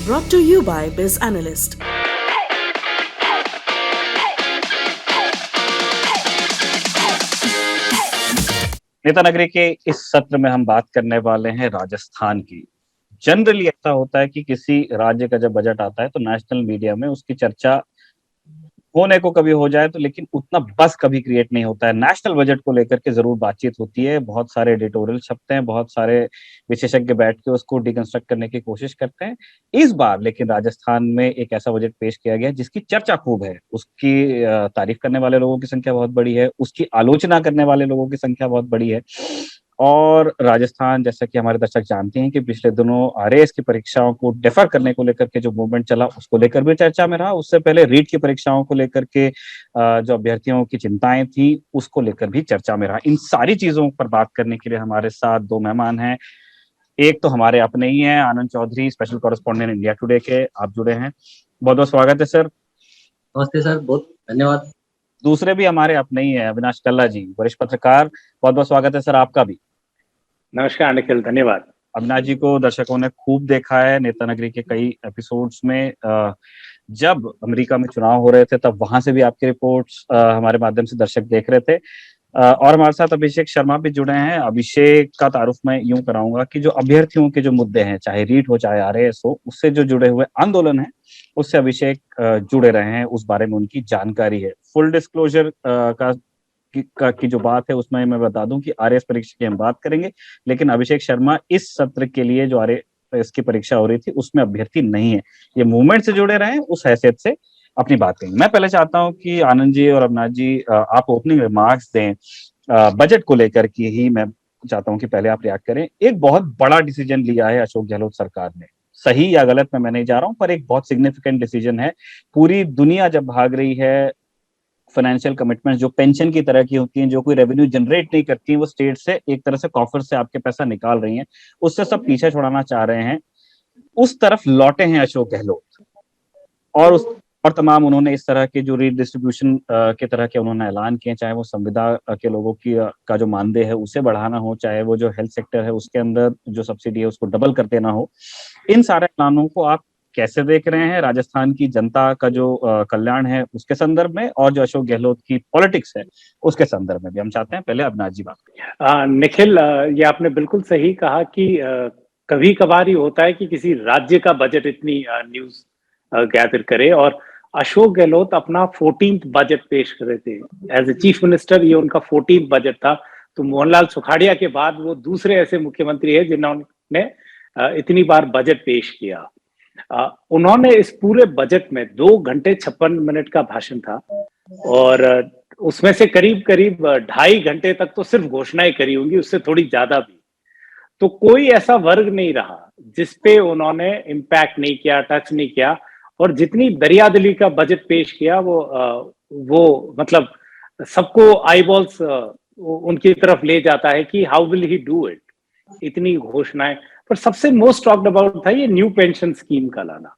brought to you by Biz Analyst. नेता नगरी के इस सत्र में हम बात करने वाले हैं राजस्थान की। जनरली ऐसा होता है कि किसी राज्य का जब बजट आता है तो नेशनल मीडिया में उसकी चर्चा होने को कभी हो जाए तो, लेकिन उतना बस कभी क्रिएट नहीं होता है। नेशनल बजट को लेकर के जरूर बातचीत होती है, बहुत सारे एडिटोरियल छपते हैं, बहुत सारे विशेषज्ञ बैठ के उसको डिकंस्ट्रक्ट करने की कोशिश करते हैं। इस बार लेकिन राजस्थान में एक ऐसा बजट पेश किया गया जिसकी चर्चा खूब है, उसकी तारीफ करने वाले लोगों की संख्या बहुत बड़ी है, उसकी आलोचना करने वाले लोगों की संख्या बहुत बड़ी है। और राजस्थान, जैसा कि हमारे दर्शक जानते हैं कि पिछले दिनों आरएएस की परीक्षाओं को डेफर करने को लेकर के जो मूवमेंट चला, उसको लेकर भी चर्चा में रहा। उससे पहले रीट की परीक्षाओं को लेकर के जो अभ्यर्थियों की चिंताएं थी, उसको लेकर भी चर्चा में रहा। इन सारी चीजों पर बात करने के लिए हमारे साथ दो मेहमान हैं। एक तो हमारे अपने ही हैं, Anand Chaudhary, special correspondent India Today के, आप जुड़े हैं, बहुत बहुत स्वागत है सर। नमस्ते सर, बहुत धन्यवाद। दूसरे भी हमारे अपने ही है, अविनाश कल्ला जी, वरिष्ठ पत्रकार, बहुत बहुत स्वागत है सर आपका भी। नमस्कार निखिल, धन्यवाद। अविनाश जी को दर्शकों ने खूब देखा है नेता नगरी के कई एपिसोड्स में। जब अमेरिका में चुनाव हो रहे थे तब वहां से भी आपके रिपोर्ट्स हमारे माध्यम से दर्शक देख रहे थे। और हमारे साथ अभिषेक शर्मा भी जुड़े हैं। अभिषेक का तारुफ मैं यूं कराऊंगा कि जो अभ्यर्थियों के जो मुद्दे हैं, चाहे रीट हो चाहे आरएएस हो, उससे जो जुड़े हुए आंदोलन है उससे अभिषेक जुड़े रहे हैं, उस बारे में उनकी जानकारी है। फुल डिस्क्लोजर की जो बात है उसमें मैं बता दूं कि आरएएस परीक्षा की हम बात करेंगे, लेकिन अभिषेक शर्मा इस सत्र के लिए जो आरएएस की परीक्षा हो रही थी उसमें अभ्यर्थी नहीं है। ये मूवमेंट से जुड़े रहे, उस हैसियत से अपनी बात करेंगे। मैं पहले चाहता हूं कि आनंद जी और अविनाश जी आप ओपनिंग रिमार्क्स दें बजट को लेकर के ही। मैं चाहता हूं कि पहले आप रिएक्ट करें। एक बहुत बड़ा डिसीजन लिया है अशोक गहलोत सरकार ने, सही या गलत में मैं नहीं जा रहा हूं, पर एक बहुत सिग्निफिकेंट डिसीजन है। पूरी दुनिया जब भाग रही है, फाइनेंशियल कमिटमेंट्स जो पेंशन की तरह की होती हैं, जो कोई रेवेन्यू जनरेट नहीं करती हैं, वो स्टेट से एक तरह से कॉफर से आपके पैसा निकाल रही हैं, उससे सब पीछे छुड़ाना चाह रहे हैं। उस तरफ लौटे हैं अशोक गहलोत और तमाम उन्होंने इस तरह के जो रीडिस्ट्रीब्यूशन के तरह के उन्होंने ऐलान किए, चाहे वो संविदा के लोगों की का जो मानदेय है उसे बढ़ाना हो, चाहे वो जो हेल्थ सेक्टर है उसके अंदर जो सब्सिडी है उसको डबल कर देना हो, इन सारे ऐलानों को आप कैसे देख रहे हैं? राजस्थान की जनता का जो कल्याण है उसके संदर्भ में, और जो अशोक गहलोत की पॉलिटिक्स है उसके संदर्भ में भी हम चाहते हैं। पहले अविनाश जी बात। निखिल, ये आपने बिल्कुल सही कहा कि कभी कभार ही होता है कि किसी राज्य का बजट इतनी न्यूज गैदर करे, और अशोक गहलोत अपना 14th बजट पेश कर रहे थे एज ए चीफ मिनिस्टर। ये उनका 14th बजट था। तो मोहनलाल सुखाड़िया के बाद वो दूसरे ऐसे मुख्यमंत्री है जिन्होंने इतनी बार बजट पेश किया। उन्होंने इस पूरे बजट में 2 घंटे 56 मिनट का भाषण था, और उसमें से करीब करीब 2.5 घंटे तक तो सिर्फ घोषणाएं करी होंगी, उससे थोड़ी ज्यादा भी। तो कोई ऐसा वर्ग नहीं रहा जिसपे उन्होंने इम्पैक्ट नहीं किया, टच नहीं किया। और जितनी दरियादिली का बजट पेश किया वो मतलब सबको आईबॉल्स उनकी तरफ ले जाता है कि how will he do it, इतनी घोषणाएं। पर सबसे मोस्ट टॉक्ड अबाउट था ये न्यू पेंशन स्कीम का लाना।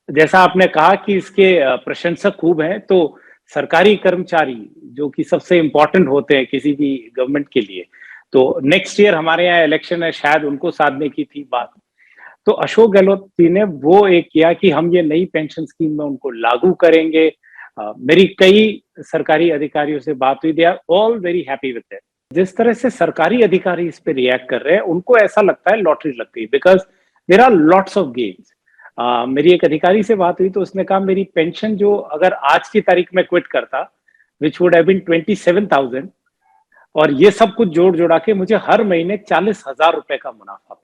जैसा आपने कहा कि इसके प्रशंसक खूब हैं, तो सरकारी कर्मचारी जो कि सबसे इंपॉर्टेंट होते हैं किसी भी गवर्नमेंट के लिए, तो नेक्स्ट ईयर हमारे यहाँ इलेक्शन है, शायद उनको साधने की थी बात। तो अशोक गहलोत जी ने वो एक किया कि हम ये नई पेंशन स्कीम में उनको लागू करेंगे। मेरी कई सरकारी अधिकारियों से बात हुई, they are all very happy with it. जिस तरह से सरकारी अधिकारी इस पे रिएक्ट कर रहे हैं, उनको ऐसा लगता है लॉटरी लग गई, because there are lots of games. मेरी एक अधिकारी से बात हुई तो उसने कहा मेरी पेंशन जो अगर आज की तारीख में क्विट करता, विच वुड हैव बीन 27,000, और ये सब कुछ जोड़ जोड़ा के मुझे हर महीने 40,000 रुपए का मुनाफा होगा।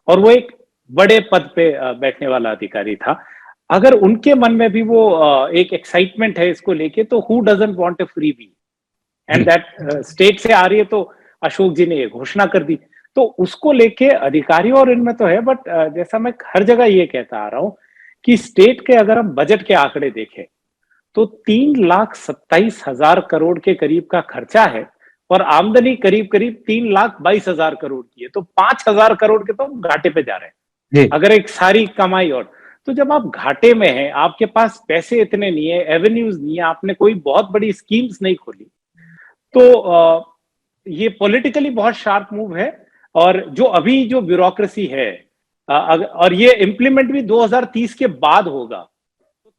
और वो एक बड़े पद पे बैठने वाला अधिकारी था। अगर उनके मन में भी वो एक एक्साइटमेंट है इसको लेके, तो who doesn't want a freebie, and that state से आ रही है, तो अशोक जी ने ये घोषणा कर दी। तो उसको लेके अधिकारियों और इनमें तो है, बट जैसा मैं हर जगह ये कहता आ रहा हूं कि स्टेट के अगर हम बजट के आंकड़े देखें तो 3,27,000 करोड़ के करीब का खर्चा है, और आमदनी करीब करीब 3,22,000 करोड़ की है। तो 5,000 करोड़ के तो घाटे पे जा रहे हैं अगर एक सारी कमाई। और तो जब आप घाटे में हैं, आपके पास पैसे इतने नहीं है, एवेन्यूज नहीं है, आपने कोई बहुत बड़ी स्कीम्स नहीं खोली, तो ये पॉलिटिकली बहुत शार्प मूव है। और जो अभी जो ब्यूरोक्रेसी है, और ये इम्प्लीमेंट भी 2030 के बाद होगा,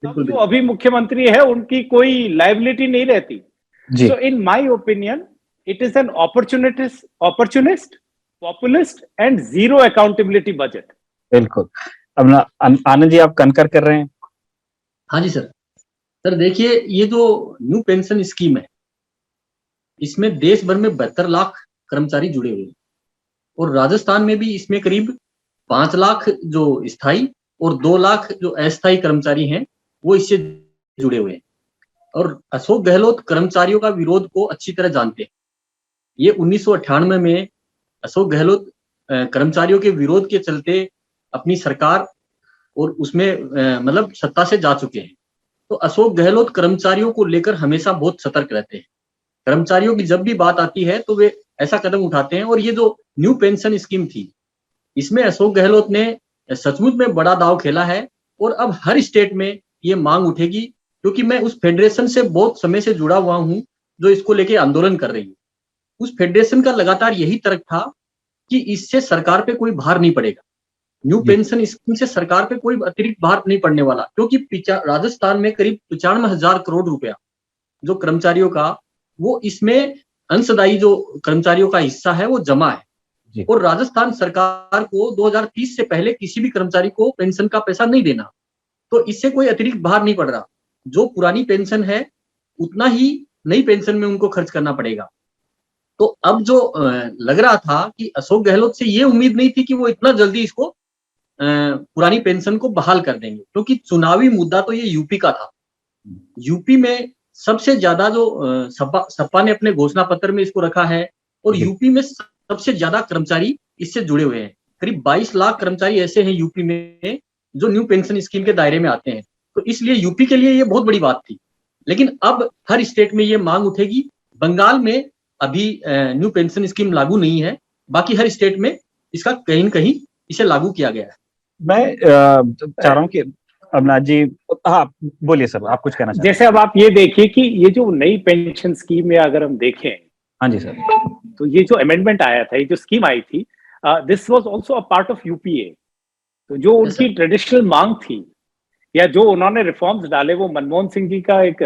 तो तब जो अभी मुख्यमंत्री है उनकी कोई लायबिलिटी नहीं रहती। So in my opinion it is an opportunist, populist and zero accountability budget। बिल्कुल। अब आनंद जी, आप कनकर कर रहे हैं? हाँ जी सर देखिए, ये जो न्यू पेंशन स्कीम है, इसमें देश भर में 72 लाख कर्मचारी जुड़े हुए हैं और राजस्थान में भी इसमें करीब 5 लाख जो स्थायी और 2 लाख जो अस्थायी कर्मचारी हैं वो इससे जुड़े हुए हैं। और अशोक गहलोत कर्मचारियों का विरोध को अच्छी तरह जानते हैं। ये 1998 में अशोक गहलोत कर्मचारियों के विरोध के चलते अपनी सरकार और उसमें मतलब सत्ता से जा चुके हैं। तो अशोक गहलोत कर्मचारियों को लेकर हमेशा बहुत सतर्क रहते हैं। कर्मचारियों की जब भी बात आती है तो वे ऐसा कदम उठाते हैं। और ये जो न्यू पेंशन स्कीम थी, इसमें अशोक गहलोत ने सचमुच में बड़ा दांव खेला है। और अब हर स्टेट में ये मांग उठेगी, क्योंकि मैं उस फेडरेशन से बहुत समय से जुड़ा हुआ हूं जो इसको लेके आंदोलन कर रही है। उस फेडरेशन का लगातार यही तर्क था कि इससे सरकार पे कोई भार नहीं पड़ेगा, न्यू पेंशन स्कीम से सरकार पे कोई अतिरिक्त भार नहीं पड़ने वाला, क्योंकि राजस्थान में करीब 95,000 करोड़ रुपया जो कर्मचारियों का, वो इसमें अंशदायी जो कर्मचारियों का हिस्सा है वो जमा है। और राजस्थान सरकार को 2030 से पहले किसी भी कर्मचारी को पेंशन का पैसा नहीं देना, तो इससे कोई अतिरिक्त भार नहीं पड़ रहा। जो पुरानी पेंशन है उतना ही नई पेंशन में उनको खर्च करना पड़ेगा। तो अब जो लग रहा था कि अशोक गहलोत से ये उम्मीद नहीं थी कि वो इतना जल्दी इसको पुरानी पेंशन को बहाल कर देंगे, क्योंकि चुनावी मुद्दा तो ये यूपी का था। यूपी में सबसे ज्यादा जो सपा ने अपने घोषणा पत्र में इसको रखा है, और यूपी में सबसे ज्यादा कर्मचारी इससे जुड़े हुए हैं। करीब 22 लाख कर्मचारी ऐसे हैं यूपी में जो न्यू पेंशन स्कीम के दायरे में आते हैं। तो इसलिए यूपी के लिए ये बहुत बड़ी बात थी। लेकिन अब हर स्टेट में ये मांग उठेगी। बंगाल में अभी न्यू पेंशन स्कीम लागू नहीं है, बाकी हर स्टेट में इसका कहीं न कहीं इसे लागू किया गया है। मैं चाह रहा हूँ कि अमनाथ जी, हाँ बोलिए सर, आप कुछ कहना चाहते हैं? जैसे अब आप ये देखिए कि ये जो नई पेंशन स्कीम में अगर हम देखें, हाँ जी सर, तो ये जो अमेंडमेंट आया था, ये जो स्कीम आई थी, this was also a part of UPA. तो जो उनकी ट्रेडिशनल मांग थी या जो उन्होंने रिफॉर्म्स डाले, वो मनमोहन सिंह जी का एक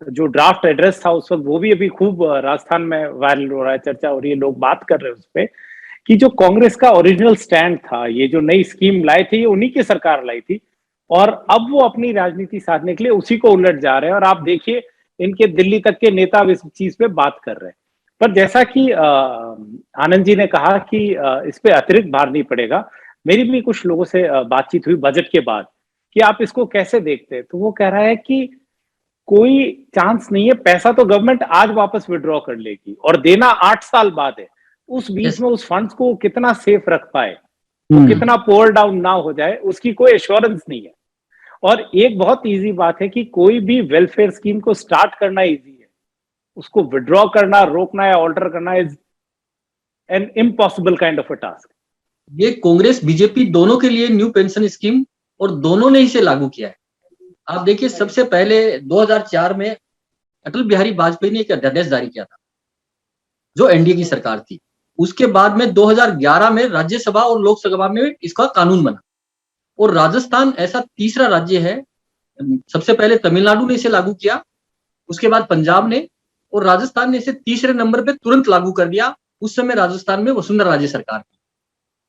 जो ड्राफ्ट एड्रेस था उस वक्त, वो भी अभी खूब राजस्थान में वायरल हो रहा है, चर्चा हो रही है, लोग बात कर रहे हैं उस पर कि जो कांग्रेस का ओरिजिनल स्टैंड था, ये जो नई स्कीम लाई थी, ये उन्हीं की सरकार लाई थी, और अब वो अपनी राजनीति साधने के लिए उसी को उलट जा रहे हैं। और आप देखिए, इनके दिल्ली तक के नेता अब इस चीज पे बात कर रहे हैं। पर जैसा कि आनंद जी ने कहा कि इस पे अतिरिक्त भार नहीं पड़ेगा, मेरी भी कुछ लोगों से बातचीत हुई बजट के बाद कि आप इसको कैसे देखते हैं, तो वो कह रहा है कि कोई चांस नहीं है, पैसा तो गवर्नमेंट आज वापस विड्रॉ कर लेगी और देना 8 साल बाद है। उस बीच में उस फंड्स को कितना सेफ रख पाए, तो कितना पोर डाउन ना हो जाए, उसकी कोई एश्योरेंस नहीं है। और एक बहुत इजी बात है कि कोई भी वेलफेयर स्कीम को स्टार्ट करना इजी है, उसको विड्रॉ करना, रोकना या ऑल्टर करना is an impossible kind of a task. ये कांग्रेस बीजेपी दोनों के लिए न्यू पेंशन स्कीम, और दोनों ने इसे लागू किया है। आप देखिए, सबसे पहले 2004 में अटल बिहारी वाजपेयी ने एक अध्यादेश जारी किया था जो एनडीए की सरकार थी। उसके बाद में 2011 में राज्यसभा और लोकसभा में इसका कानून बना, और राजस्थान ऐसा तीसरा राज्य है। सबसे पहले तमिलनाडु ने इसे लागू किया, उसके बाद पंजाब ने, और राजस्थान ने इसे तीसरे नंबर पे तुरंत लागू कर दिया। उस समय राजस्थान में वसुंधरा राजे सरकार थी।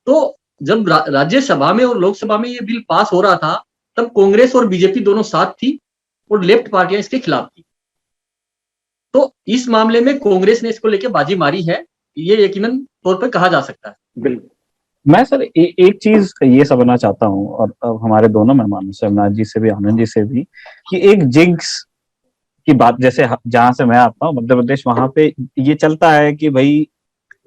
तो जब राज्यसभा में और लोकसभा में ये बिल पास हो रहा था, तब कांग्रेस और बीजेपी दोनों साथ थी और लेफ्ट पार्टियां इसके खिलाफ थी। तो इस मामले में कांग्रेस ने इसको लेके बाजी मारी है, ये यकीनन तौर पर कहा जा सकता है। बिल्कुल। मैं सर एक चीज ये समझना चाहता हूँ, और अब हमारे दोनों मेहमानों से, अमनाथ जी से भी, आनंद जी से भी, कि एक जिंक्स की बात, जैसे जहां से मैं आता हूँ मध्य प्रदेश, वहां पे ये चलता है कि भाई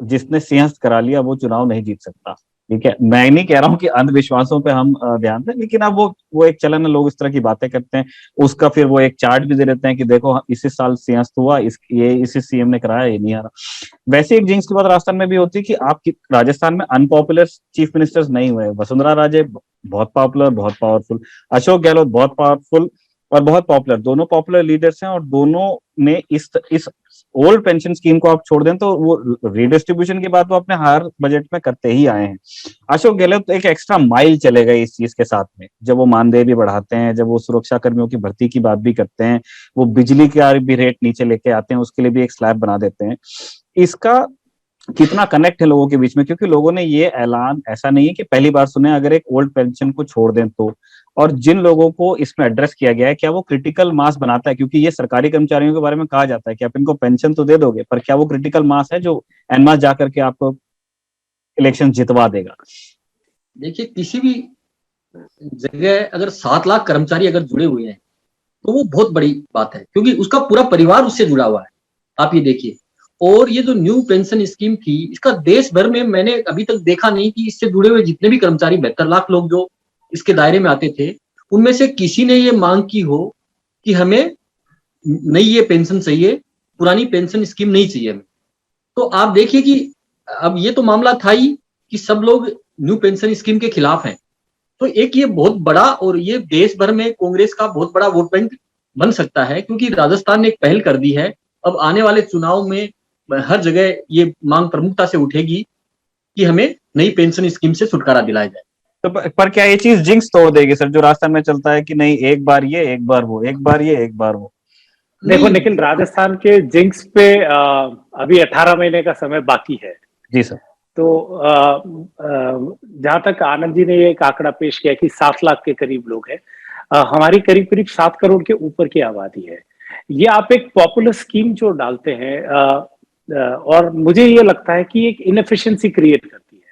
जिसने सिंहस्थ करा लिया वो चुनाव नहीं जीत सकता। ठीक है, मैं नहीं कह रहा हूँ कि अंधविश्वासों पे हम ध्यान दें, लेकिन अब वो एक चलन है, लोग इस तरह की बातें करते हैं। उसका फिर वो एक चार्ट भी दे देते हैं कि देखो इसी साल सिंहस्थ हुआ, ये इसी सीएम ने कराया, ये नहीं आ रहा। वैसे एक जिंक्स की बात राजस्थान में भी होती है कि आप राजस्थान में अनपॉपुलर चीफ मिनिस्टर्स नहीं हुए। वसुंधरा राजे बहुत पॉपुलर, बहुत पावरफुल, अशोक गहलोत बहुत पावरफुल और बहुत पॉपुलर, दोनों पॉपुलर लीडर्स हैं, और दोनों ने इस ओल्ड पेंशन स्कीम को आप छोड़ दें तो वो रिडिस्ट्रीब्यूशन की बात वो अपने हर बजट में करते ही आए हैं। अशोक गहलोत एक एक्स्ट्रा माइल चले गए इस चीज के साथ में, जब वो मानदेय भी बढ़ाते हैं, जब वो सुरक्षा कर्मियों की भर्ती की बात भी करते हैं, वो बिजली का भी रेट नीचे लेके आते हैं, उसके लिए भी एक स्लैब बना देते हैं। इसका कितना कनेक्ट है लोगों के बीच में, क्योंकि लोगों ने ये ऐलान ऐसा नहीं है कि पहली बार सुने, अगर एक ओल्ड पेंशन को छोड़ दें तो, और जिन लोगों को इसमें एड्रेस किया गया है, क्या वो क्रिटिकल मास बनाता है? क्योंकि ये सरकारी कर्मचारियों के बारे में कहा जाता है कि आप इनको पेंशन तो दे दोगे, पर क्या वो क्रिटिकल मास है जो एनमास जाकर के आपको इलेक्शन जितवा देगा? देखिए, किसी भी जगह अगर 7 लाख कर्मचारी अगर जुड़े हुए हैं तो वो बहुत बड़ी बात है, क्योंकि उसका पूरा परिवार उससे जुड़ा हुआ है। आप ये देखिए, और ये जो न्यू पेंशन स्कीम थी, इसका देश भर में मैंने अभी तक देखा नहीं कि इससे जुड़े हुए जितने भी कर्मचारी 72 लाख लोग जो इसके दायरे में आते थे, उनमें से किसी ने ये मांग की हो कि हमें नई ये पेंशन चाहिए, पुरानी पेंशन स्कीम नहीं चाहिए हमें। तो आप देखिए कि अब ये तो मामला था ही कि सब लोग न्यू पेंशन स्कीम के खिलाफ हैं। तो एक ये बहुत बड़ा, और ये देश भर में कांग्रेस का बहुत बड़ा वोट बैंक बन सकता है, क्योंकि राजस्थान ने एक पहल कर दी है। अब आने वाले चुनाव में हर जगह ये मांग प्रमुखता से उठेगी कि हमें नई पेंशन स्कीम से छुटकारा दिलाया जाए। तो पर क्या ये चीज जिंक्स तोड़ देगी सर, जो राजस्थान में चलता है कि नहीं एक बार ये एक बार वो, एक बार ये एक बार वो? देखो निखिल, राजस्थान के जिंक्स पे अभी 18 महीने का समय बाकी है। जी सर। तो जहां तक आनंद जी ने ये एक आंकड़ा पेश किया कि 7 लाख के करीब लोग हैं, हमारी करीब करीब 7 करोड़ के ऊपर की आबादी है। ये आप एक पॉपुलर स्कीम जो डालते हैं, और मुझे ये लगता है कि एक इनएफिशिएंसी क्रिएट करती है।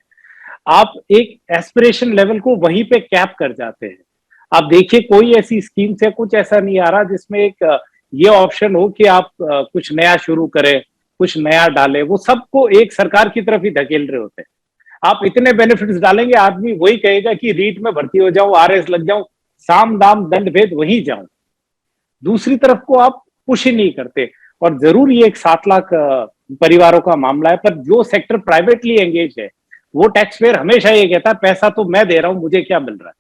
आप एक एस्पिरेशन लेवल को वहीं पे कैप कर जाते हैं। आप देखिए, कोई ऐसी स्कीम से कुछ ऐसा नहीं आ रहा जिसमें एक ये ऑप्शन हो कि आप कुछ नया शुरू करें, कुछ नया डालें। वो सबको एक सरकार की तरफ ही धकेल रहे होते हैं। आप इतने बेनिफिट्स डालेंगे, आदमी वही कहेगा कि रीट में भर्ती हो जाऊं, आरएस लग जाऊं, साम दाम दंड भेद वहीं जाऊं। दूसरी तरफ को आप पुश ही नहीं करते। और जरूर ये एक 7 लाख परिवारों का मामला है, पर जो सेक्टर प्राइवेटली एंगेज है वो टैक्स पेयर हमेशा ये कहता है पैसा तो मैं दे रहा हूं, मुझे क्या मिल रहा है।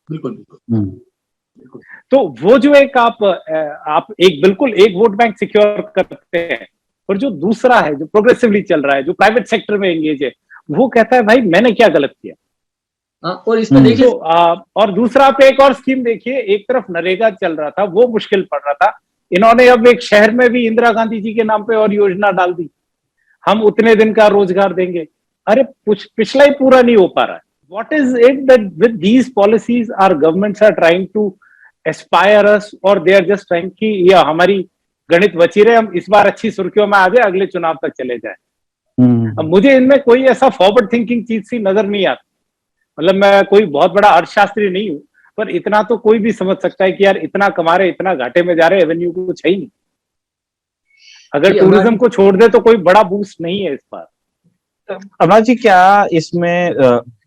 बिल्कुल बिल्कुल। तो वो जो एक आप एक बिल्कुल एक वोट बैंक सिक्योर करते हैं, और जो दूसरा है जो प्रोग्रेसिवली चल रहा है, जो प्राइवेट सेक्टर में एंगेज है, वो कहता है भाई मैंने क्या गलत किया। और इसमें देखिए, और दूसरा आप एक और स्कीम देखिए, एक तरफ नरेगा चल रहा था, वो मुश्किल पड़ रहा था, इन्होंने अब एक शहर में भी इंदिरा गांधी जी के नाम पे और योजना डाल दी, हम उतने दिन का रोजगार देंगे। अरे पिछला ही पूरा नहीं हो पा रहा है। What is it that with these policies our governments are trying to aspire us, और they are just trying कि या हमारी गणित बची रहे, हम इस बार अच्छी सुर्खियों में आ जाए, अगले चुनाव तक चले जाए। अब मुझे इनमें कोई ऐसा फॉरवर्ड थिंकिंग चीज सी नजर नहीं आती। मतलब मैं कोई बहुत बड़ा अर्थशास्त्री नहीं हूं, पर इतना तो कोई भी समझ सकता है कि यार इतना कमा रहे, इतना घाटे में जा रहे, रेवेन्यू को कुछ है ही नहीं। अगर टूरिज्म को छोड़ दे तो कोई बड़ा बूस्ट नहीं है इस बार। अमराज जी, क्या इसमें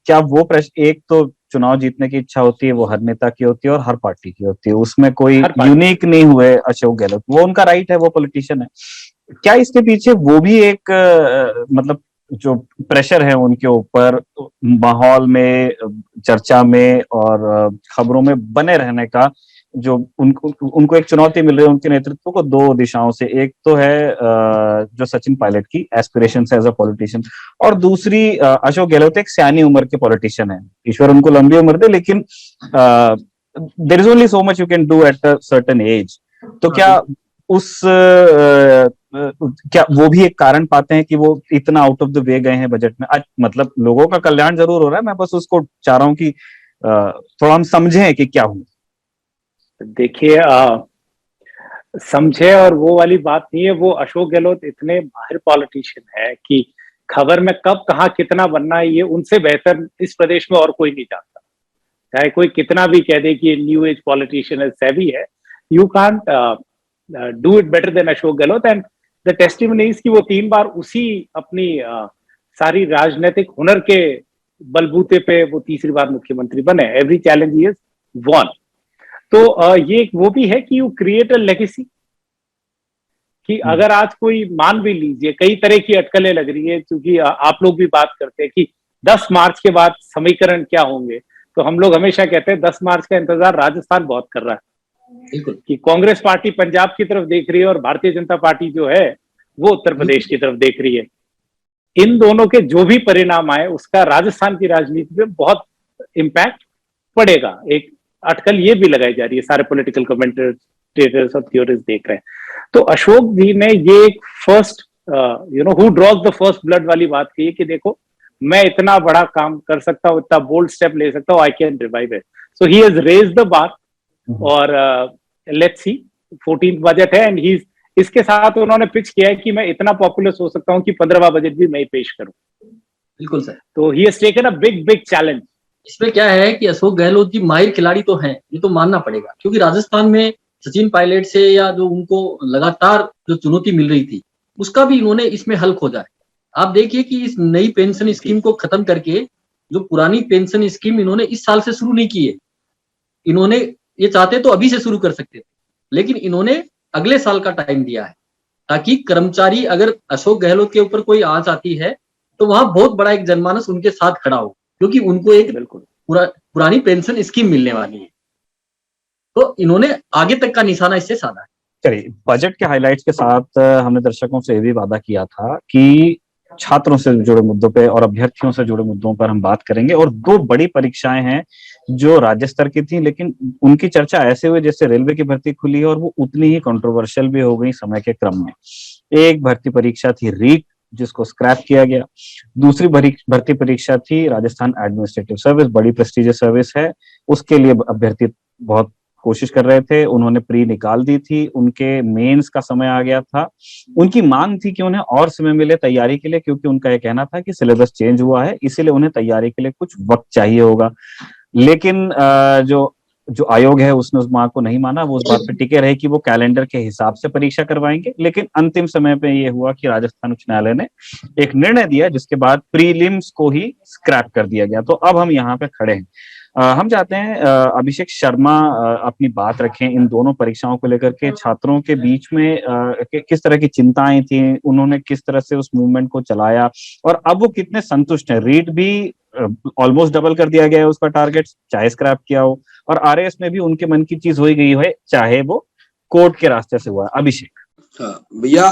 क्या वो प्रश्न, एक तो चुनाव जीतने की इच्छा होती है, वो हर नेता की होती है और हर पार्टी की होती है, उसमें कोई यूनिक नहीं हुए अशोक गहलोत, वो उनका राइट है, वो पॉलिटिशियन है। क्या इसके पीछे वो भी एक मतलब जो प्रेशर है उनके ऊपर माहौल में, चर्चा में और खबरों में बने रहने का, जो उनको एक चुनौती मिल रही है उनके नेतृत्व को दो दिशाओं से? एक तो है जो सचिन पायलट की एस्पिरेशन एज अ पॉलिटिशियन, और दूसरी अशोक गहलोत एक सियानी उम्र के पॉलिटिशियन है। ईश्वर उनको लंबी उम्र दे, लेकिन there is only so much you can do at a certain age. तो क्या क्या वो भी एक कारण पाते हैं कि वो इतना आउट ऑफ द वे गए हैं बजट में? मतलब लोगों का कल्याण जरूर हो रहा है, मैं बस उसको चाह रहा हूं कि थोड़ा हम समझें कि क्या हुआ। देखिए, समझे और वो वाली बात नहीं है। वो अशोक गहलोत इतने माहिर पॉलिटिशियन है कि खबर में कब कहाँ कितना बनना है, ये उनसे बेहतर इस प्रदेश में और कोई नहीं जानता। चाहे कोई कितना भी कह दे कि न्यू एज पॉलिटिशियन है, सेवी है, you can't do it better than Ashok Gehlot. And the testimony is कि वो 3 बार उसी अपनी सारी राजनीतिक हुनर के बलबूते पे वो तीसरी बार मुख्यमंत्री बने। Every challenge he is won. तो ये वो भी है कि यू क्रिएट अ लेगेसी, कि अगर आज कोई मान भी लीजिए, कई तरह की अटकलें लग रही है, क्योंकि आप लोग भी बात करते हैं कि 10 मार्च के बाद समीकरण क्या होंगे, तो हम लोग हमेशा कहते हैं 10 मार्च का इंतजार राजस्थान बहुत कर रहा है कि कांग्रेस पार्टी पंजाब की तरफ देख रही है और भारतीय जनता पार्टी जो है वो उत्तर प्रदेश की तरफ देख रही है। इन दोनों के जो भी परिणाम आए उसका राजस्थान की राजनीति पे बहुत इम्पैक्ट पड़ेगा। एक अटकल ये भी लगाई जा रही है, सारे पॉलिटिकल कमेंटेटर्स और थ्योरिस्ट देख रहे हैं। तो अशोक जी ने ये एक first who draws the first blood वाली बात कही है कि देखो मैं इतना बड़ा काम कर सकता हूँ, इतना बोल्ड स्टेप ले सकता हूँ, I can revive it. So he has raised the bar और लेट्स सी 14th बजट है एंड ही इसके साथ उन्होंने पिच किया है कि मैं इतना पॉपुलर हो सकता हूँ कि 15वां बजट भी मैं ही पेश करूं। बिल्कुल सर। तो he has taken a big challenge. इसमें क्या है कि अशोक गहलोत जी माहिर खिलाड़ी तो हैं, ये तो मानना पड़ेगा, क्योंकि राजस्थान में सचिन पायलट से या जो उनको लगातार जो चुनौती मिल रही थी उसका भी इन्होंने इसमें हल खोजा है। आप देखिए कि इस नई पेंशन स्कीम को खत्म करके जो पुरानी पेंशन स्कीम इन्होंने इस साल से शुरू नहीं की है, इन्होंने ये चाहते तो अभी से शुरू कर सकते थे, लेकिन इन्होंने अगले साल का टाइम दिया है ताकि कर्मचारी, अगर अशोक गहलोत के ऊपर कोई आंच आती है तो वहां बहुत बड़ा एक जनमानस उनके साथ खड़ा हो, क्योंकि उनको एक पुरानी पेंशन स्कीम मिलने वाली है। तो इन्होंने आगे तक का निशाना इससे साधा है। चलिए, बजट के हाइलाइट्स के साथ हमने दर्शकों से ये भी वादा किया था कि छात्रों से जुड़े मुद्दों पे और अभ्यर्थियों से जुड़े मुद्दों पर हम बात करेंगे। और दो बड़ी परीक्षाएं हैं जो राज्य स्तर की थी, लेकिन उनकी चर्चा ऐसे हुई जैसे रेलवे की भर्ती खुली है और वो उतनी ही कंट्रोवर्शियल भी हो गई समय के क्रम में। एक भर्ती परीक्षा थी रीट, जिसको स्क्रैप किया गया। दूसरी भर्ती परीक्षा थी राजस्थान एडमिनिस्ट्रेटिव सर्विस, बड़ी प्रेस्टिजियस सर्विस है, उसके लिए अभ्यर्थी बहुत कोशिश कर रहे थे। उन्होंने प्री निकाल दी थी, उनके मेंस का समय आ गया था। उनकी मांग थी कि उन्हें और समय मिले तैयारी के लिए, क्योंकि उनका यह कहना था कि सिलेबस चेंज हुआ है, इसीलिए उन्हें तैयारी के लिए कुछ वक्त चाहिए होगा। लेकिन जो आयोग है उसने उस मांग को नहीं माना, वो उस बात पे टिके रहे कि वो कैलेंडर के हिसाब से परीक्षा करवाएंगे। लेकिन अंतिम समय पे ये हुआ कि राजस्थान उच्च न्यायालय ने एक निर्णय दिया जिसके बाद प्रीलिम्स को ही स्क्रैप कर दिया गया। तो अब हम यहाँ पे खड़े हैं। हम चाहते हैं अभिषेक शर्मा अपनी बात रखें इन दोनों परीक्षाओं को लेकर के। छात्रों के बीच में किस तरह की चिंताएं थी, उन्होंने किस तरह से उस मूवमेंट को चलाया और अब वो कितने संतुष्ट हैं। रीट भी ऑलमोस्ट डबल कर दिया गया है उसका टारगेट, चाहे स्क्रैप किया हो, और आरएएस में भी उनके मन की चीज हो ही गई है, चाहे वो कोर्ट के रास्ते से हुआ। अभिषेक। हाँ भैया,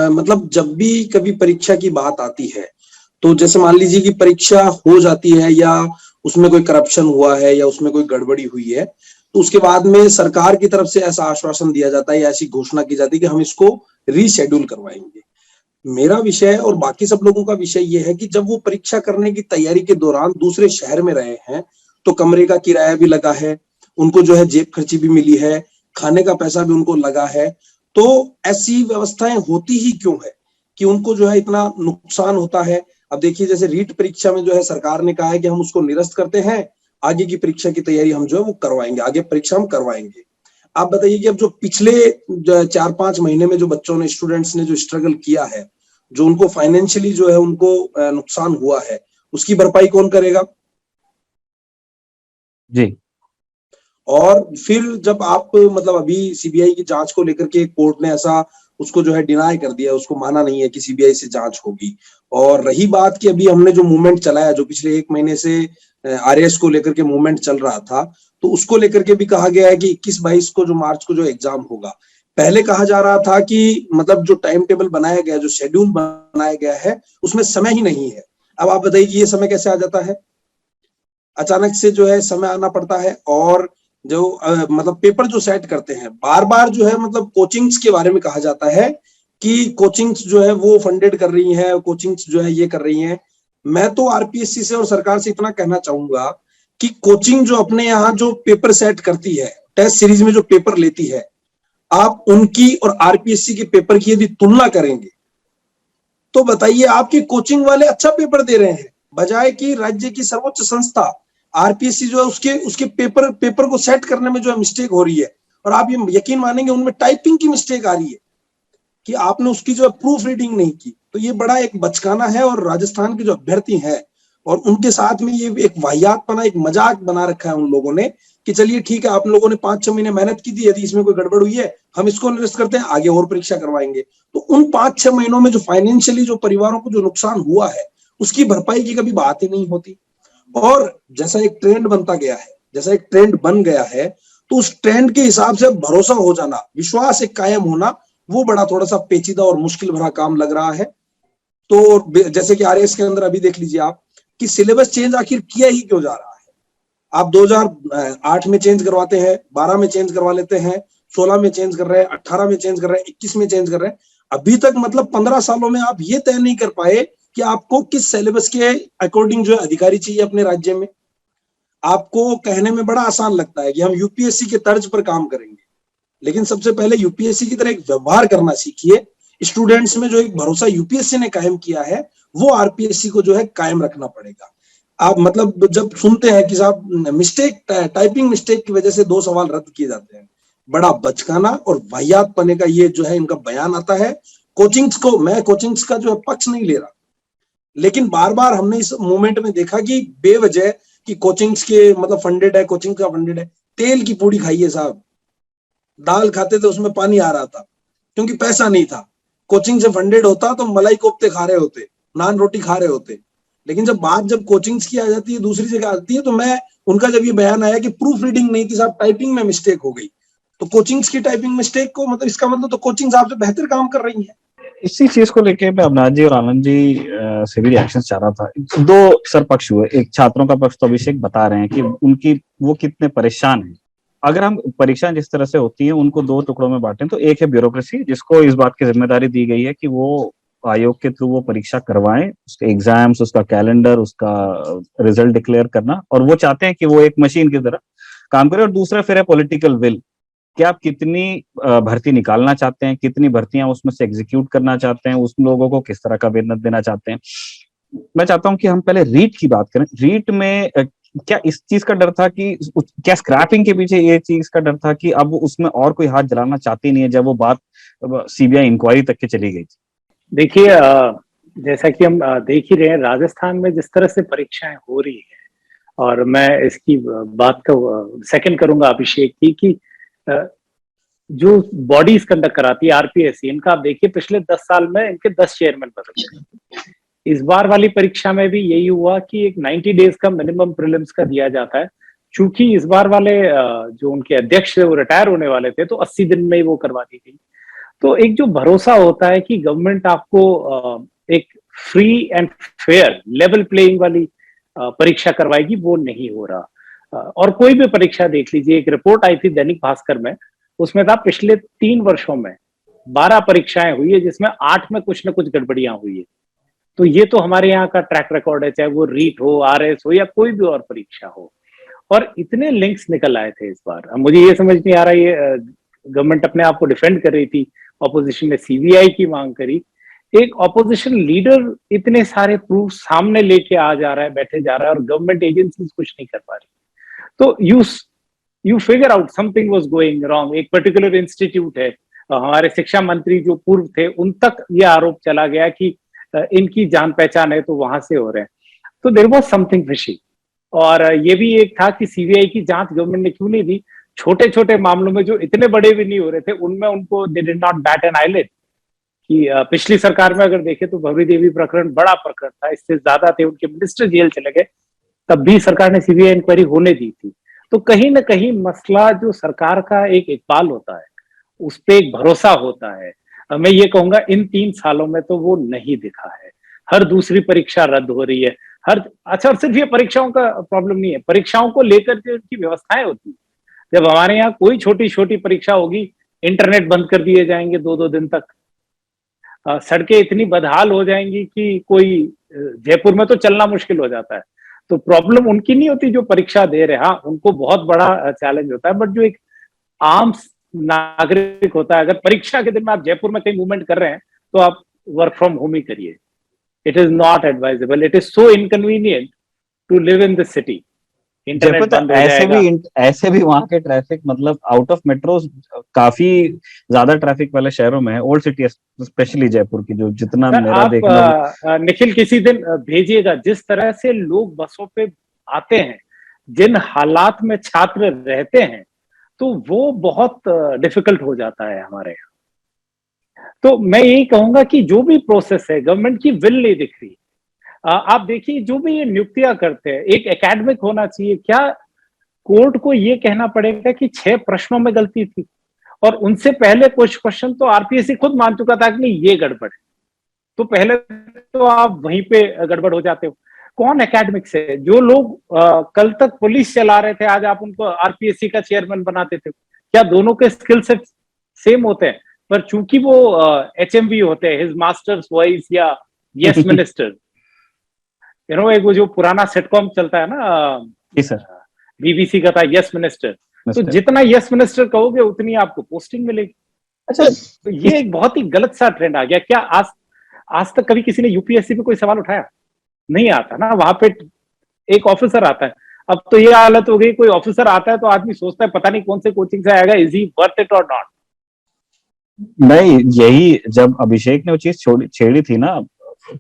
मतलब जब भी कभी परीक्षा की बात आती है तो जैसे मान लीजिए कि परीक्षा हो जाती है या उसमें कोई करप्शन हुआ है या उसमें कोई गड़बड़ी हुई है, तो उसके बाद में सरकार की तरफ से ऐसा आश्वासन दिया जाता है या ऐसी घोषणा की जाती है कि हम इसको रीशेड्यूल करवाएंगे। मेरा विषय और बाकी सब लोगों का विषय ये है कि जब वो परीक्षा करने की तैयारी के दौरान दूसरे शहर में रहे हैं तो कमरे का किराया भी लगा है, उनको जो है जेब खर्ची भी मिली है, खाने का पैसा भी उनको लगा है। तो ऐसी व्यवस्थाएं होती ही क्यों है कि उनको जो है इतना नुकसान होता है। अब देखिए, जैसे रीट परीक्षा में जो है सरकार ने कहा है कि हम उसको निरस्त करते हैं, आगे की परीक्षा की तैयारी हम जो है वो करवाएंगे, आगे परीक्षा हम करवाएंगे। आप बताइए कि अब जो पिछले 4-5 महीने में जो बच्चों ने, स्टूडेंट्स ने जो स्ट्रगल किया है, जो उनको फाइनेंशियली जो है उनको नुकसान हुआ है, उसकी भरपाई कौन करेगा जी। और फिर जब आप मतलब अभी सीबीआई की जांच को लेकर के कोर्ट ने ऐसा उसको जो है डिनाई कर दिया, उसको माना नहीं है कि सीबीआई से जांच होगी। और रही बात कि अभी हमने जो मूवमेंट चलाया, जो पिछले 1 महीने से आरएएस को लेकर के मूवमेंट चल रहा था, तो उसको लेकर के भी कहा गया है कि 21-22 को जो मार्च को जो एग्जाम होगा। पहले कहा जा रहा था कि मतलब जो टाइम टेबल बनाया गया, जो शेड्यूल बनाया गया है, उसमें समय ही नहीं है। अब आप बताइए कि ये समय कैसे आ जाता है, अचानक से जो है समय आना पड़ता है। और जो मतलब पेपर जो सेट करते हैं, बार बार जो है मतलब कोचिंग्स के बारे में कहा जाता है कि कोचिंग्स जो है वो फंडेड कर रही हैं, कोचिंग्स जो है ये कर रही हैं। मैं तो आरपीएससी से और सरकार से इतना कहना चाहूंगा कि कोचिंग जो अपने यहाँ जो पेपर सेट करती है, टेस्ट सीरीज में जो पेपर लेती है, आप उनकी और आरपीएससी के पेपर की यदि तुलना करेंगे तो बताइए आपकी कोचिंग वाले अच्छा पेपर दे रहे हैं, बजाय कि राज्य की सर्वोच्च संस्था आरपीएससी जो है उसके पेपर को सेट करने में जो है मिस्टेक हो रही है। और आप ये यकीन मानेंगे उनमें टाइपिंग की मिस्टेक आ रही है कि आपने उसकी जो है प्रूफ रीडिंग नहीं की। तो ये बड़ा एक बचकाना है। और राजस्थान के जो अभ्यर्थी हैं और उनके साथ में ये एक वाहियातपना, एक मजाक बना रखा है उन लोगों ने कि चलिए ठीक है, आप लोगों ने 5-6 महीने मेहनत की थी, यदि इसमें कोई गड़बड़ हुई है हम इसको निरस्त करते हैं, आगे और परीक्षा करवाएंगे। तो उन 5-6 महीनों में जो फाइनेंशियली जो परिवारों को जो नुकसान हुआ है उसकी भरपाई की कभी बात ही नहीं होती। और जैसा एक ट्रेंड बनता गया है, जैसा एक ट्रेंड बन गया है, तो उस ट्रेंड के हिसाब से भरोसा हो जाना, विश्वास एक कायम होना वो बड़ा थोड़ा सा पेचीदा और मुश्किल भरा काम लग रहा है। तो जैसे कि आरएस के अंदर अभी देख लीजिए आप कि सिलेबस चेंज आखिर किया ही क्यों जा रहा है। आप 2008 में चेंज करवाते हैं, 12 में चेंज करवा लेते हैं, 16 में चेंज कर रहे हैं, 18 में चेंज कर रहे हैं, 21 में चेंज कर रहे हैं। अभी तक मतलब 15 सालों में आप ये तय नहीं कर पाए कि आपको किस सिलेबस के अकॉर्डिंग जो है अधिकारी चाहिए अपने राज्य में। आपको कहने में बड़ा आसान लगता है कि हम यूपीएससी के तर्ज पर काम करेंगे, लेकिन सबसे पहले यूपीएससी की तरह एक व्यवहार करना सीखिए। स्टूडेंट्स में जो एक भरोसा यूपीएससी ने कायम किया है वो आरपीएससी को जो है कायम रखना पड़ेगा। आप मतलब जब सुनते हैं कि साहब मिस्टेक, टाइपिंग मिस्टेक की वजह से 2 सवाल रद्द किए जाते हैं, बड़ा बचकाना और वाहियात पने का ये जो है इनका बयान आता है। मैं कोचिंग्स का जो है पक्ष नहीं ले रहा, लेकिन बार बार हमने इस मूवमेंट में देखा कि बेवजह कि कोचिंग्स के मतलब फंडेड है, कोचिंग का फंडेड है। तेल की पूड़ी खाइए साहब, दाल खाते थे उसमें पानी आ रहा था क्योंकि पैसा नहीं था। कोचिंग से फंडेड होता तो मलाई कोफ्ते खा रहे होते, नान रोटी खा रहे होते। लेकिन जब कोचिंग्स की आ जाती है, दूसरी जगह आती है, तो मैं उनका जब ये बयान आया कि प्रूफ रीडिंग नहीं थी साहब, टाइपिंग में मिस्टेक हो गई, तो कोचिंग्स की टाइपिंग मिस्टेक को मतलब इसका मतलब तो कोचिंग्स आपसे बेहतर काम कर रही है। इसी चीज को लेके मैं अवनाथ जी और आनंद जी से भी रिएक्शन चाह रहा था। 2 सर पक्ष हुए। एक छात्रों का पक्ष तो अभिषेक बता रहे हैं कि उनकी वो कितने परेशान हैं। अगर हम परीक्षाएं जिस तरह से होती हैं उनको 2 टुकड़ों में बांटें तो एक है ब्यूरोक्रेसी, जिसको इस बात की जिम्मेदारी दी गई है कि वो आयोग के थ्रू वो परीक्षा करवाएं, उसके एग्जाम्स, उसका कैलेंडर, उसका रिजल्ट डिक्लेयर करना, और वो चाहते हैं कि वो एक मशीन की तरह काम करे। और दूसरा फिर है पॉलिटिकल विल कि आप कितनी भर्ती निकालना चाहते हैं, कितनी भर्तियां उसमें से एग्जीक्यूट करना चाहते हैं, उस लोगों को किस तरह का वेतन देना चाहते हैं। मैं चाहता हूं कि हम पहले रीट की बात करें। रीट में क्या इस चीज का डर था कि क्या स्क्रैपिंग के पीछे ये चीज का डर था कि अब उसमें और कोई हाथ जलाना चाहती नहीं है, जब वो बात सीबीआई इंक्वायरी तक के चली गई थी? देखिए, जैसा कि हम देख ही रहे हैं राजस्थान में जिस तरह से परीक्षाएं हो रही है, और मैं इसकी बात का सेकंड करूंगा अभिषेक की कि जो बॉडीज कंडक्ट कराती है आरपीएससी, इनका आप देखिए पिछले 10 साल में इनके 10 चेयरमैन बदल गए। इस बार वाली परीक्षा में भी यही हुआ कि एक 90 डेज का मिनिमम प्रीलिम्स का दिया जाता है। चूंकि इस बार वाले जो उनके अध्यक्ष थे वो रिटायर होने वाले थे, तो 80 दिन में ही वो करवा दी गई। तो एक जो भरोसा होता है कि गवर्नमेंट आपको एक free and fair level playing वाली परीक्षा करवाएगी, वो नहीं हो रहा। और कोई भी परीक्षा देख लीजिए, एक रिपोर्ट आई थी दैनिक भास्कर में, उसमें था पिछले 3 वर्षों में 12 परीक्षाएं हुई है जिसमें 8 में कुछ न कुछ गड़बड़ियां हुई है। तो ये तो हमारे यहाँ का ट्रैक रिकॉर्ड है, चाहे वो रीट हो, आरएस हो या कोई भी और परीक्षा हो। और इतने लिंक्स निकल आए थे इस बार। मुझे ये समझ नहीं आ रहा, ये गवर्नमेंट अपने आप को डिफेंड कर रही थी, ऑपोजिशन ने सीबीआई की मांग करी, एक ऑपोजिशन लीडर इतने सारे प्रूफ सामने लेके आ जा रहा है, बैठे जा रहा है, और गवर्नमेंट एजेंसीज कुछ नहीं कर पा रही। तो you figure out something was going wrong. एक पर्टिकुलर इंस्टीट्यूट है, हमारे शिक्षा मंत्री जो पूर्व थे उन तक ये आरोप चला गया कि इनकी जान पहचान है तो वहां से हो रहे हैं। तो देयर वाज समथिंग फिशी। और ये भी एक था कि सीबीआई की जांच गवर्नमेंट ने क्यों नहीं दी। छोटे छोटे मामलों में जो इतने बड़े भी नहीं हो रहे थे उनमें उनको they did not bat an eyelid. कि पिछली सरकार में अगर देखें तो भवरी देवी प्रकरण बड़ा प्रकरण था, इससे ज्यादा थे, उनके मिनिस्टर जेल चले गए, तब भी सरकार ने सीबीआई इंक्वायरी होने दी थी। तो कहीं ना कहीं मसला जो सरकार का एक इकबाल होता है, उस पर एक भरोसा होता है, मैं ये कहूंगा इन 3 सालों में तो वो नहीं दिखा है। हर दूसरी परीक्षा रद्द हो रही है, अच्छा, और सिर्फ ये परीक्षाओं का प्रॉब्लम नहीं है, परीक्षाओं को लेकर के उनकी व्यवस्थाएं होती है। जब हमारे यहाँ कोई छोटी छोटी परीक्षा होगी, इंटरनेट बंद कर दिए जाएंगे 2-2 दिन तक, सड़कें इतनी बदहाल हो जाएंगी कि कोई जयपुर में तो चलना मुश्किल हो जाता है। तो प्रॉब्लम उनकी नहीं होती जो परीक्षा दे रहे, हाँ उनको बहुत बड़ा चैलेंज होता है, बट जो एक आम नागरिक होता है, अगर परीक्षा के दिन में आप जयपुर में कहीं मूवमेंट कर रहे हैं तो आप वर्क फ्रॉम होम ही करिए। It is not advisable, it is so inconvenient to live in this city. Jaipur तो ऐसे भी वहां के ट्रैफिक, मतलब आउट ऑफ मेट्रो काफी ज्यादा ट्रैफिक वाले शहरों में है, ओल्ड सिटी स्पेशली जयपुर की, जो जितना मेरा देखना। निखिल किसी दिन भेजिएगा जिस तरह से लोग बसों पे आते हैं, जिन हालात में छात्र रहते हैं, तो वो बहुत डिफिकल्ट हो जाता है हमारे यहाँ। तो मैं यही कहूंगा कि जो भी प्रोसेस है, गवर्नमेंट की विल नहीं दिख रही। आप देखिए जो भी ये नियुक्तियां करते हैं, एक एकेडमिक होना चाहिए। क्या कोर्ट को ये कहना पड़ेगा कि 6 प्रश्नों में गलती थी और उनसे पहले कुछ क्वेश्चन तो आरपीएससी खुद मान चुका था कि नहीं ये गड़बड़ है, तो पहले तो आप वहीं पे गड़बड़ हो जाते हो। कौन एकेडमिक्स है? जो लोग कल तक पुलिस चला रहे थे, आज आप उनको आरपीएससी का चेयरमैन बनाते थे। क्या दोनों के स्किल सेट सेम होते हैं? पर चूंकि वो एचएमवी होते हैं, हिज मास्टर्स वॉइस या यस मिनिस्टर, एक वो जो पुराना सिटकॉम चलता है ना, जी सर, बीबीसी का था यस मिनिस्टर, तो जितना यस मिनिस्टर कहोगे उतनी आपको पोस्टिंग मिलेगी। अच्छा, तो ये एक बहुत ही गलत सा ट्रेंड आ गया। क्या आज तक कभी किसी ने यूपीएससी पे कोई सवाल उठाया? नहीं आता ना, वहां पे एक ऑफिसर आता है। अब तो ये हालत हो गई, कोई ऑफिसर आता है तो आदमी सोचता है पता नहीं कौन से कोचिंग से आएगा, इज ही वर्थ इट और नॉट। नहीं, यही जब अभिषेक ने वो चीज छेड़ी थी ना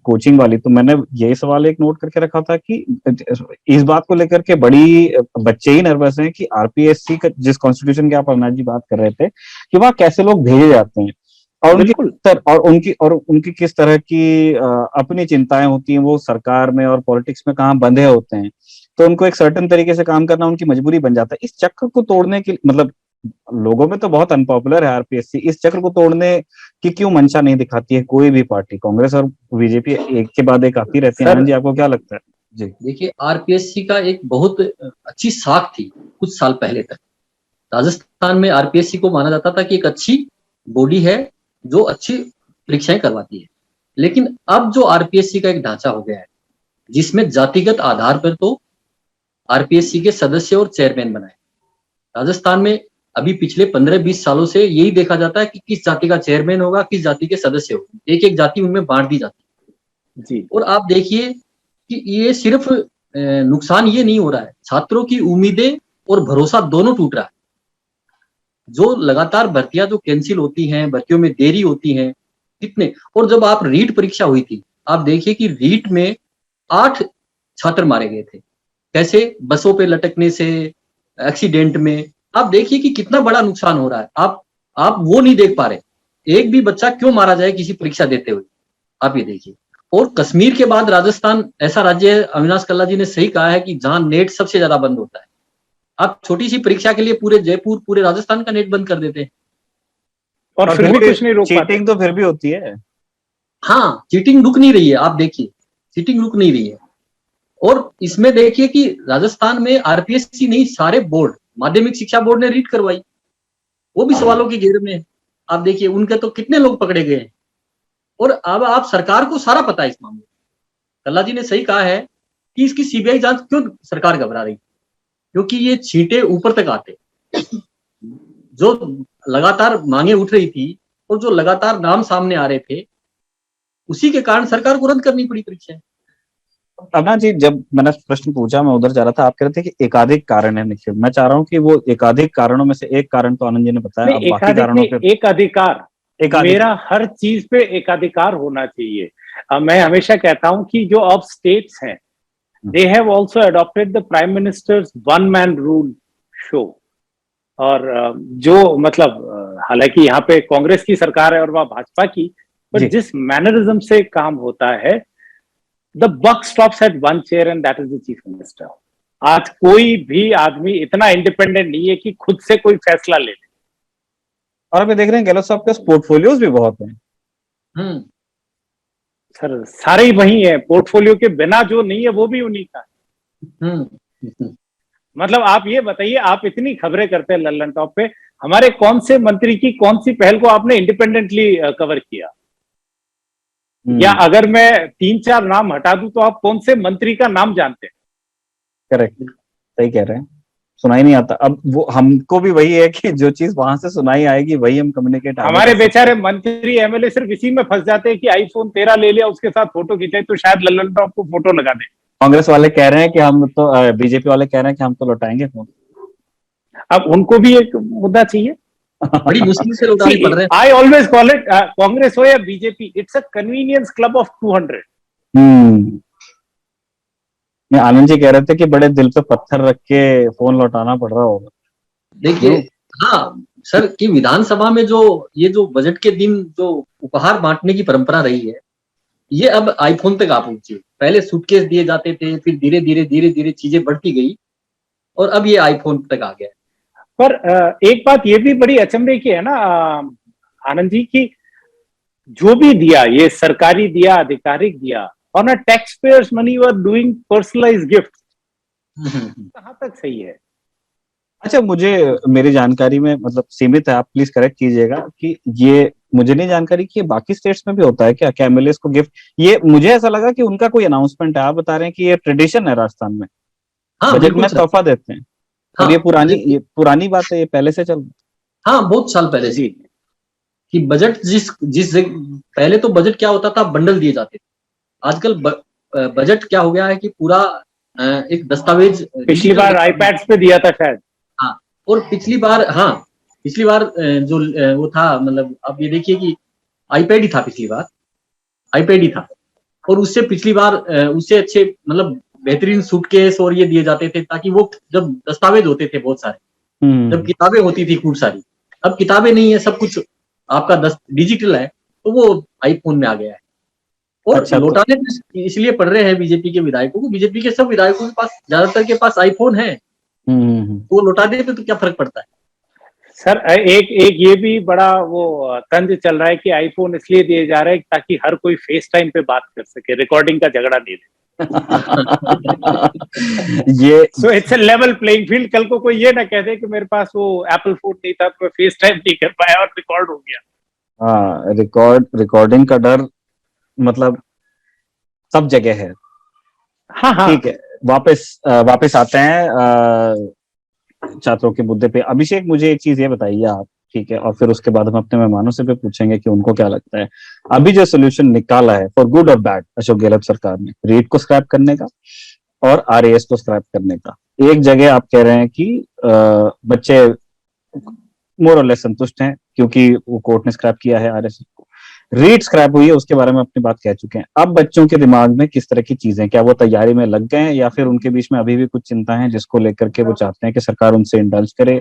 कोचिंग वाली, तो मैंने यही सवाल एक नोट करके रखा था कि इस बात को लेकर के बड़ी बच्चे ही नर्वस हैं कि आरपीएससी का जिस कॉन्स्टिट्यूशन की आप अविनाश जी बात कर रहे थे कि वहाँ कैसे लोग भेजे जाते हैं और उनकी किस तरह की अपनी चिंताएं होती हैं, वो सरकार में और पॉलिटिक्स में कहाँ बंधे होते हैं, तो उनको एक सर्टेन तरीके से काम करना उनकी मजबूरी बन जाता है। इस चक्र को तोड़ने के मतलब लोगों में तो बहुत अनपॉपुलर है आरपीएससी, इस चक्र को तोड़ने की क्यों मंशा नहीं दिखाती है कोई भी पार्टी? कांग्रेस और बीजेपी एक के बाद एक आती रहती है। आनंद जी, आपको क्या लगता है? जी देखिए, आरपीएससी का एक बहुत अच्छी साख थी कुछ साल पहले तक। राजस्थान में आरपीएससी को माना जाता था कि एक अच्छी बॉडी है जो अच्छी परीक्षाएं करवाती है। लेकिन अब जो आरपीएससी का एक ढांचा हो गया है जिसमें जातिगत आधार पर तो आरपीएससी के सदस्य और चेयरमैन बनाए। राजस्थान में अभी पिछले 15-20 सालों से यही देखा जाता है कि किस जाति का चेयरमैन होगा, किस जाति के सदस्य होंगे, एक एक जाति उनमें बांट दी जाती है जी। और आप देखिए कि ये सिर्फ नुकसान ये नहीं हो रहा है, छात्रों की उम्मीदें और भरोसा दोनों टूट रहा है। जो लगातार भर्तियां जो कैंसिल होती हैं, भर्तियों में देरी होती है कितने, और जब आप रीट परीक्षा हुई थी, आप देखिए कि रीट में 8 छात्र मारे गए थे। कैसे? बसों पे लटकने से, एक्सीडेंट में। आप देखिए कि कितना बड़ा नुकसान हो रहा है। आप वो नहीं देख पा रहे। एक भी बच्चा क्यों मारा जाए किसी परीक्षा देते हुए, आप ये देखिए। और कश्मीर के बाद राजस्थान ऐसा राज्य है, अविनाश कल्ला जी ने सही कहा है, कि जहां नेट सबसे ज्यादा बंद होता है। आप छोटी सी परीक्षा के लिए पूरे जयपुर, पूरे राजस्थान का नेट बंद कर देते हैं और फिर भी कुछ नहीं रोक पाते। चीटिंग तो फिर भी होती है। हाँ, चीटिंग रुक नहीं रही है। आप देखिए, चीटिंग रुक नहीं रही है। और इसमें देखिए कि राजस्थान में आरपीएससी नहीं, सारे बोर्ड, माध्यमिक शिक्षा बोर्ड ने रीट करवाई, वो भी सवालों की घेर में है। आप देखिए उनके तो कितने लोग पकड़े गए हैं। और अब आप सरकार को सारा पता है इस मामले में। कल्ला जी ने सही कहा है कि इसकी सीबीआई जांच क्यों सरकार घबरा रही, क्योंकि ये छींटे ऊपर तक आते, जो लगातार मांगे उठ रही थी और जो लगातार नाम सामने आ रहे थे, उसी के कारण सरकार को रद्द करनी पड़ी परीक्षाएं। अविनाश जी, जब मैंने प्रश्न पूछा, मैं उधर जा रहा था, आप कह रहे थे कि एकाधिक कारण है निखिल। मैं चाह रहा हूँ कि वो एकाधिक कारणों में से एक कारण तो आनंद जी ने बताया, अब बाकी कारणों पे एक अधिकार, मेरा हर चीज पे एकाधिकार होना चाहिए। मैं हमेशा कहता हूं कि जो अब स्टेट्स हैं, they have also adopted the prime ministers one man rule show. और जो मतलब हालांकि यहाँ पे कांग्रेस की सरकार है और वह भाजपा की, पर जिस मैनरिज्म से काम होता है, the buck stops at one chair and that is the chief minister. आज कोई भी आदमी इतना इंडिपेंडेंट नहीं है कि खुद से कोई फैसला ले ले। और अभी देख रहे हैं गहलोत साहब के पोर्टफोलियोज भी बहुत हैं। सर सारे ही वही है, पोर्टफोलियो के बिना जो नहीं है वो भी उन्हीं का है। मतलब आप ये बताइए, आप इतनी खबरें करते हैं लल्लन टॉप पे, हमारे कौन से मंत्री की कौन सी पहल को आपने इंडिपेंडेंटली कवर किया? या अगर मैं 3-4 नाम हटा दूं तो आप कौन से मंत्री का नाम जानते हैं? करेक्ट, सही कह रहे हैं, सुनाई नहीं आता। अब वो हमको भी वही है कि जो चीज वहां से सुनाई आएगी वही हम कम्युनिकेट। हमारे बेचारे मंत्री एमएलए सिर्फ इसी में फंस जाते हैं कि आईफोन 13 ले लिया, उसके साथ फोटो खिंचाई, तो शायद लल्लन टॉप को फोटो लगा दे। कांग्रेस वाले कह रहे हैं कि हम तो, बीजेपी वाले कह रहे हैं कि हम तो लौटाएंगे फोन। अब उनको भी एक मुद्दा चाहिए। बड़ी मुश्किल से लौटाने पड़ रहे हैं। I always call it, Congress हो या BJP, it's a convenience club of 200। Anand ji कह रहे थे कि बड़े दिल पे पत्थर रख के फोन लौटाना पड़ रहा होगा। देखिए, हाँ सर, कि विधानसभा में जो ये जो बजट के दिन जो उपहार बांटने की परंपरा रही है, ये अब आईफोन तक आ पहुंची। पहले सूटकेस दिए जाते थे, फिर धीरे धीरे चीजें बढ़ती गई और अब ये आईफोन तक आ गया। पर एक बात ये भी बड़ी अचंभे की है ना आनंद जी, की जो भी दिया, ये सरकारी दिया, आधिकारिक दिया, और ना tax payers money you are doing personalise gift, कहाँ तक सही है? अच्छा, मुझे मेरी जानकारी में मतलब सीमित है, आप प्लीज करेक्ट कीजिएगा कि ये मुझे नहीं जानकारी कि ये बाकी स्टेट्स में भी होता है क्या एमएलए को गिफ्ट? ये मुझे ऐसा लगा कि उनका कोई अनाउंसमेंट है, आप बता रहे हैं कि ये ट्रेडिशन है राजस्थान में, हाँ बजट बिल्कुल में सर। तोहफा देते हैं। हाँ, और ये पुरानी बात है, ये पहले से चल। हाँ बहुत साल पहले से जी। कि बजट जिस जिस पहले तो बजट क्या होता था, बंडल दिए जाते थे। आजकल बजट क्या हो गया है कि पूरा एक दस्तावेज, पिछली बार आईपैड्स पे दिया था शायद। हाँ, और पिछली बार, हाँ पिछली बार जो वो था, मतलब आप ये देखिए कि आईपैड ही था पिछली बार, आईपैड ही था। और उससे पिछली बार उससे अच्छे मतलब बेहतरीन सूटकेस और ये दिए जाते थे, ताकि वो जब दस्तावेज होते थे बहुत सारे, जब किताबें होती थी खूब सारी, अब किताबें नहीं है, सब कुछ आपका डिजिटल है, तो वो आईफोन में आ गया है। और अच्छा, लौटाने इसलिए पड़ रहे हैं बीजेपी के विधायकों को, बीजेपी के सब विधायकों के पास, ज्यादातर के पास आईफोन है, तो वो लौटाने पे तो क्या फर्क पड़ता है। सर एक एक ये भी बड़ा वो तंज चल रहा है कि आईफोन इसलिए दिए जा रहे हैं ताकि हर कोई फेस टाइम पे बात कर सके, रिकॉर्डिंग का झगड़ा नहीं दे। ये so it's a level playing field. कल को कोई ये ना कह दे कि मेरे पास वो एप्पल फोन नहीं था तो मैं फेस टाइम नहीं कर पाया और रिकॉर्ड हो गया। हाँ, रिकॉर्डिंग का डर मतलब सब जगह है। हाँ हाँ ठीक है, वापस आते हैं छात्रों के मुद्दे पे। अभिषेक, मुझे एक चीज ये बताइए आप, ठीक है, और फिर उसके बाद हम अपने मेहमानों से भी पूछेंगे कि उनको क्या लगता है। अभी जो सोल्यूशन निकाला है फॉर गुड और बैड अशोक गहलोत सरकार ने, रीट को स्क्रैप करने का और आरएएस को स्क्रैप करने का, एक जगह आप कह रहे हैं कि बच्चे मोर और लेस संतुष्ट हैं क्योंकि वो कोर्ट ने स्क्रैप किया है आरएएस को। रीट स्क्रैप हुई है, उसके बारे में अपनी बात कह चुके हैं। अब बच्चों के दिमाग में किस तरह की चीजें, क्या वो तैयारी में लग गए हैं या फिर उनके बीच में अभी भी कुछ चिंता है जिसको लेकर के वो चाहते हैं कि सरकार उनसे इंडल्ज करे,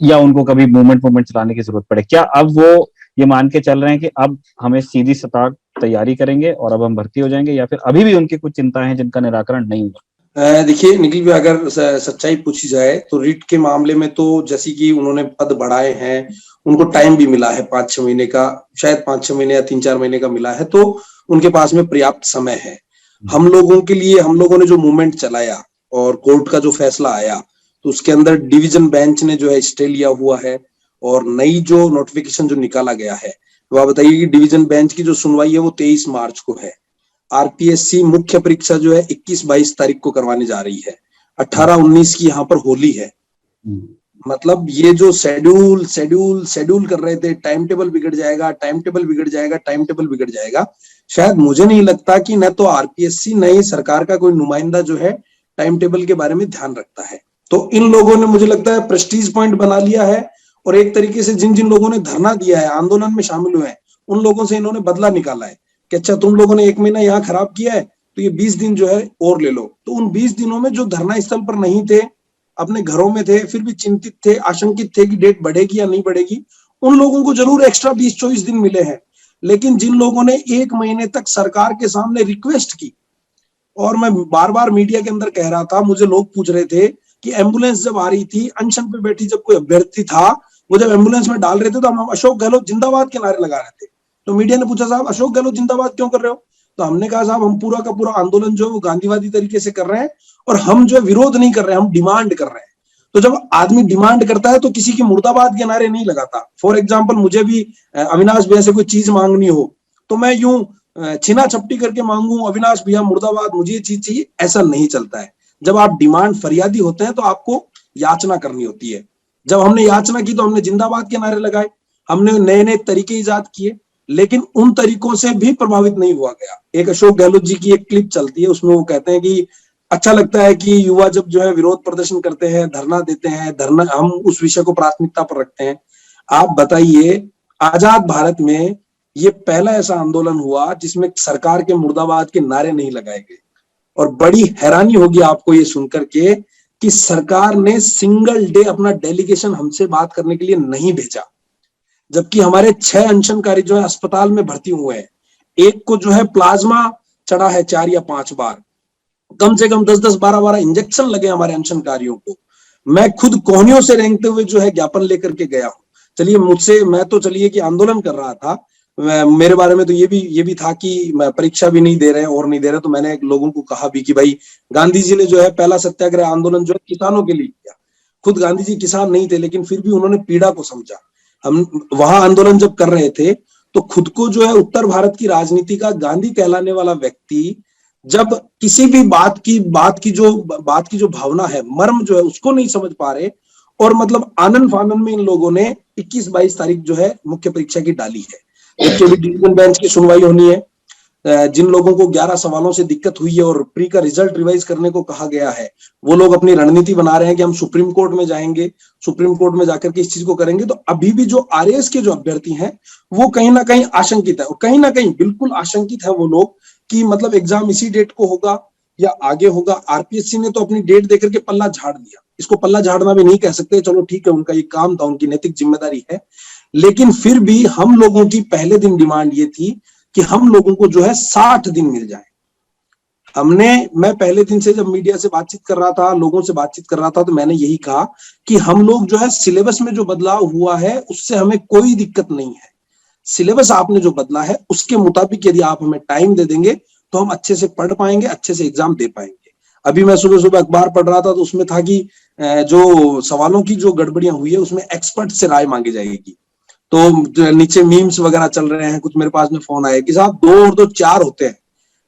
या उनको कभी मूवमेंट चलाने की जरूरत पड़े? क्या अब वो ये मान के चल रहे हैं कि अब हमें सीधी सताक तैयारी करेंगे और अब हम भर्ती हो जाएंगे, या फिर अभी भी उनकी कुछ चिंता है जिनका निराकरण नहीं हुआ? देखिए निखिल भाई, अगर सच्चाई पूछी जाए तो रीट के मामले में तो जैसे कि उन्होंने पद बढ़ाए हैं, उनको टाइम भी मिला है 5-6 महीने का, शायद 5-6 महीने या 3-4 महीने का मिला है, तो उनके पास में पर्याप्त समय है। हम लोगों के लिए, हम लोगों ने जो मूवमेंट चलाया और कोर्ट का जो फैसला आया, तो उसके अंदर डिवीजन बेंच ने जो है स्टे लिया हुआ है, और नई जो नोटिफिकेशन जो निकाला गया है, तो आप बताइए कि डिवीजन बेंच की जो सुनवाई है वो 23 मार्च को है। आरपीएससी मुख्य परीक्षा जो है 21-22 तारीख को करवाने जा रही है। 18-19 की यहाँ पर होली है। मतलब ये जो शेड्यूल कर रहे थे, टाइम टेबल बिगड़ जाएगा, टाइम टेबल बिगड़ जाएगा, टाइम टेबल बिगड़ जाएगा, शायद मुझे नहीं लगता कि न तो आरपीएससी न ही सरकार का कोई नुमाइंदा जो है टाइम टेबल के बारे में ध्यान रखता है। तो इन लोगों ने, मुझे लगता है, प्रेस्टीज पॉइंट बना लिया है, और एक तरीके से जिन जिन लोगों ने धरना दिया है, आंदोलन में शामिल हुए हैं, उन लोगों से इन्होंने बदला निकाला है कि अच्छा तुम लोगों ने 1 महीना यहाँ खराब किया है तो ये 20 दिन जो है और ले लो। तो उन 20 दिनों में जो धरना स्थल पर नहीं थे, अपने घरों में थे, फिर भी चिंतित थे, आशंकित थे कि डेट बढ़ेगी या नहीं बढ़ेगी, उन लोगों को जरूर एक्स्ट्रा 20-24 दिन मिले हैं। लेकिन जिन लोगों ने 1 महीने तक सरकार के सामने रिक्वेस्ट की, और मैं बार बार मीडिया के अंदर कह रहा था, मुझे लोग पूछ रहे थे कि एम्बुलेंस जब आ रही थी, अनशन पे बैठी जब कोई अभ्यर्थी था, वो जब एम्बुलेंस में डाल रहे थे तो हम अशोक गहलोत जिंदाबाद के नारे लगा रहे थे। तो मीडिया ने पूछा, साहब अशोक गहलोत जिंदाबाद क्यों कर रहे हो? तो हमने कहा, साहब हम पूरा का पूरा आंदोलन जो है वो गांधीवादी तरीके से कर रहे हैं, और हम जो विरोध नहीं कर रहे हैं, हम डिमांड कर रहे हैं। तो जब आदमी डिमांड करता है तो किसी की मुर्दाबाद के नारे नहीं लगाता। फॉर एग्जाम्पल, मुझे भी अविनाश भैया से कोई चीज मांगनी हो तो मैं यूं छिना छपटी करके मांगू, अविनाश भैया मुर्दाबाद, मुझे ये चीज चाहिए, ऐसा नहीं चलता है। जब आप डिमांड फरियादी होते हैं तो आपको याचना करनी होती है। जब हमने याचना की तो हमने जिंदाबाद के नारे लगाए, हमने नए नए तरीके इजाद किए, लेकिन उन तरीकों से भी प्रभावित नहीं हुआ गया। एक अशोक गहलोत जी की एक क्लिप चलती है, उसमें वो कहते हैं कि अच्छा लगता है कि युवा जब जो है विरोध प्रदर्शन करते हैं, धरना देते हैं, धरना हम उस विषय को प्राथमिकता पर रखते हैं। आप बताइए, आजाद भारत में ये पहला ऐसा आंदोलन हुआ जिसमें सरकार के मुर्दाबाद के नारे नहीं लगाए गए। और बड़ी हैरानी होगी आपको ये सुनकर के कि सरकार ने सिंगल डे अपना डेलीगेशन हमसे बात करने के लिए नहीं भेजा, जबकि हमारे 6 अनशनकारी जो है अस्पताल में भर्ती हुए हैं। एक को जो है प्लाज्मा चढ़ा है 4 या 5 बार, कम से कम 10-10, 12-12 इंजेक्शन लगे हमारे अनशनकारियों को। मैं खुद कोहनियों से रेंगते हुए जो है ज्ञापन लेकर के गया हूँ। चलिए मुझसे, मैं तो चलिए कि आंदोलन कर रहा था, मेरे बारे में तो ये भी था कि मैं परीक्षा भी नहीं दे रहे और नहीं दे रहे, तो मैंने लोगों को कहा भी कि भाई गांधी जी ने जो है पहला सत्याग्रह आंदोलन जो है किसानों के लिए किया। खुद गांधी जी किसान नहीं थे, लेकिन फिर भी उन्होंने पीड़ा को समझा। हम वहां आंदोलन जब कर रहे थे तो खुद को जो है उत्तर भारत की राजनीति का गांधी कहलाने वाला व्यक्ति जब किसी भी बात की जो भावना है, मर्म जो है उसको नहीं समझ पा रहे, और मतलब आनंद फानन में इन लोगों ने 21-22 तारीख जो है मुख्य परीक्षा की डाली है। देखिए अभी डिवीजन बेंच की सुनवाई होनी है। जिन लोगों को 11 सवालों से दिक्कत हुई है और प्री का रिजल्ट रिवाइज करने को कहा गया है, वो लोग अपनी रणनीति बना रहे हैं कि हम सुप्रीम कोर्ट में जाएंगे, सुप्रीम कोर्ट में जाकर के इस चीज को करेंगे। तो अभी भी जो आरएएस के जो अभ्यर्थी हैं वो कहीं ना कहीं आशंकित है, और कहीं ना कहीं बिल्कुल आशंकित है वो लोग कि मतलब एग्जाम इसी डेट को होगा या आगे होगा। आरपीएससी ने तो अपनी डेट देकर के पल्ला झाड़ दिया, इसको पल्ला झाड़ना भी नहीं कह सकते, चलो ठीक है, उनका ये काम था, उनकी नैतिक जिम्मेदारी है। लेकिन फिर भी हम लोगों की पहले दिन डिमांड ये थी कि हम लोगों को जो है 60 दिन मिल जाए। मैं पहले दिन से जब मीडिया से बातचीत कर रहा था, लोगों से बातचीत कर रहा था, तो मैंने यही कहा कि हम लोग जो है सिलेबस में जो बदलाव हुआ है उससे हमें कोई दिक्कत नहीं है। सिलेबस आपने जो बदला है उसके मुताबिक यदि आप हमें टाइम दे देंगे तो हम अच्छे से पढ़ पाएंगे, अच्छे से एग्जाम दे पाएंगे। अभी मैं सुबह सुबह अखबार पढ़ रहा था तो उसमें था कि जो सवालों की जो गड़बड़ियां हुई है उसमें एक्सपर्ट से राय मांगी जाएगी। तो नीचे मीम्स वगैरह चल रहे हैं, कुछ मेरे पास में फोन आए कि साहब 2 और 2 4 होते हैं,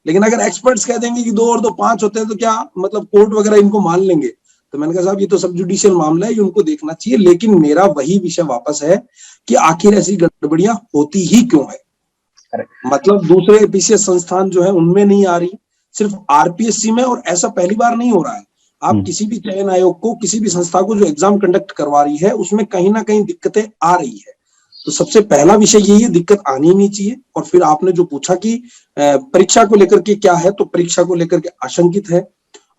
लेकिन अगर एक्सपर्ट्स कह देंगे कि 2 और 2 5 होते हैं तो क्या मतलब कोर्ट वगैरह इनको मान लेंगे? तो मैंने कहा साहब ये तो सब जुडिशियल मामला है, ये उनको देखना चाहिए। लेकिन मेरा वही विषय वापस है कि आखिर ऐसी गड़बड़ियां होती ही क्यों है? मतलब दूसरे पीसीएस संस्थान जो है उनमें नहीं आ रही, सिर्फ आरपीएससी में, और ऐसा पहली बार नहीं हो रहा है। आप किसी भी चयन आयोग को, किसी भी संस्था को जो एग्जाम कंडक्ट करवा रही है उसमें कहीं ना कहीं दिक्कतें आ रही है। तो सबसे पहला विषय यही है, दिक्कत आनी ही नहीं चाहिए। और फिर आपने जो पूछा कि परीक्षा को लेकर के क्या है, तो परीक्षा को लेकर के आशंकित है,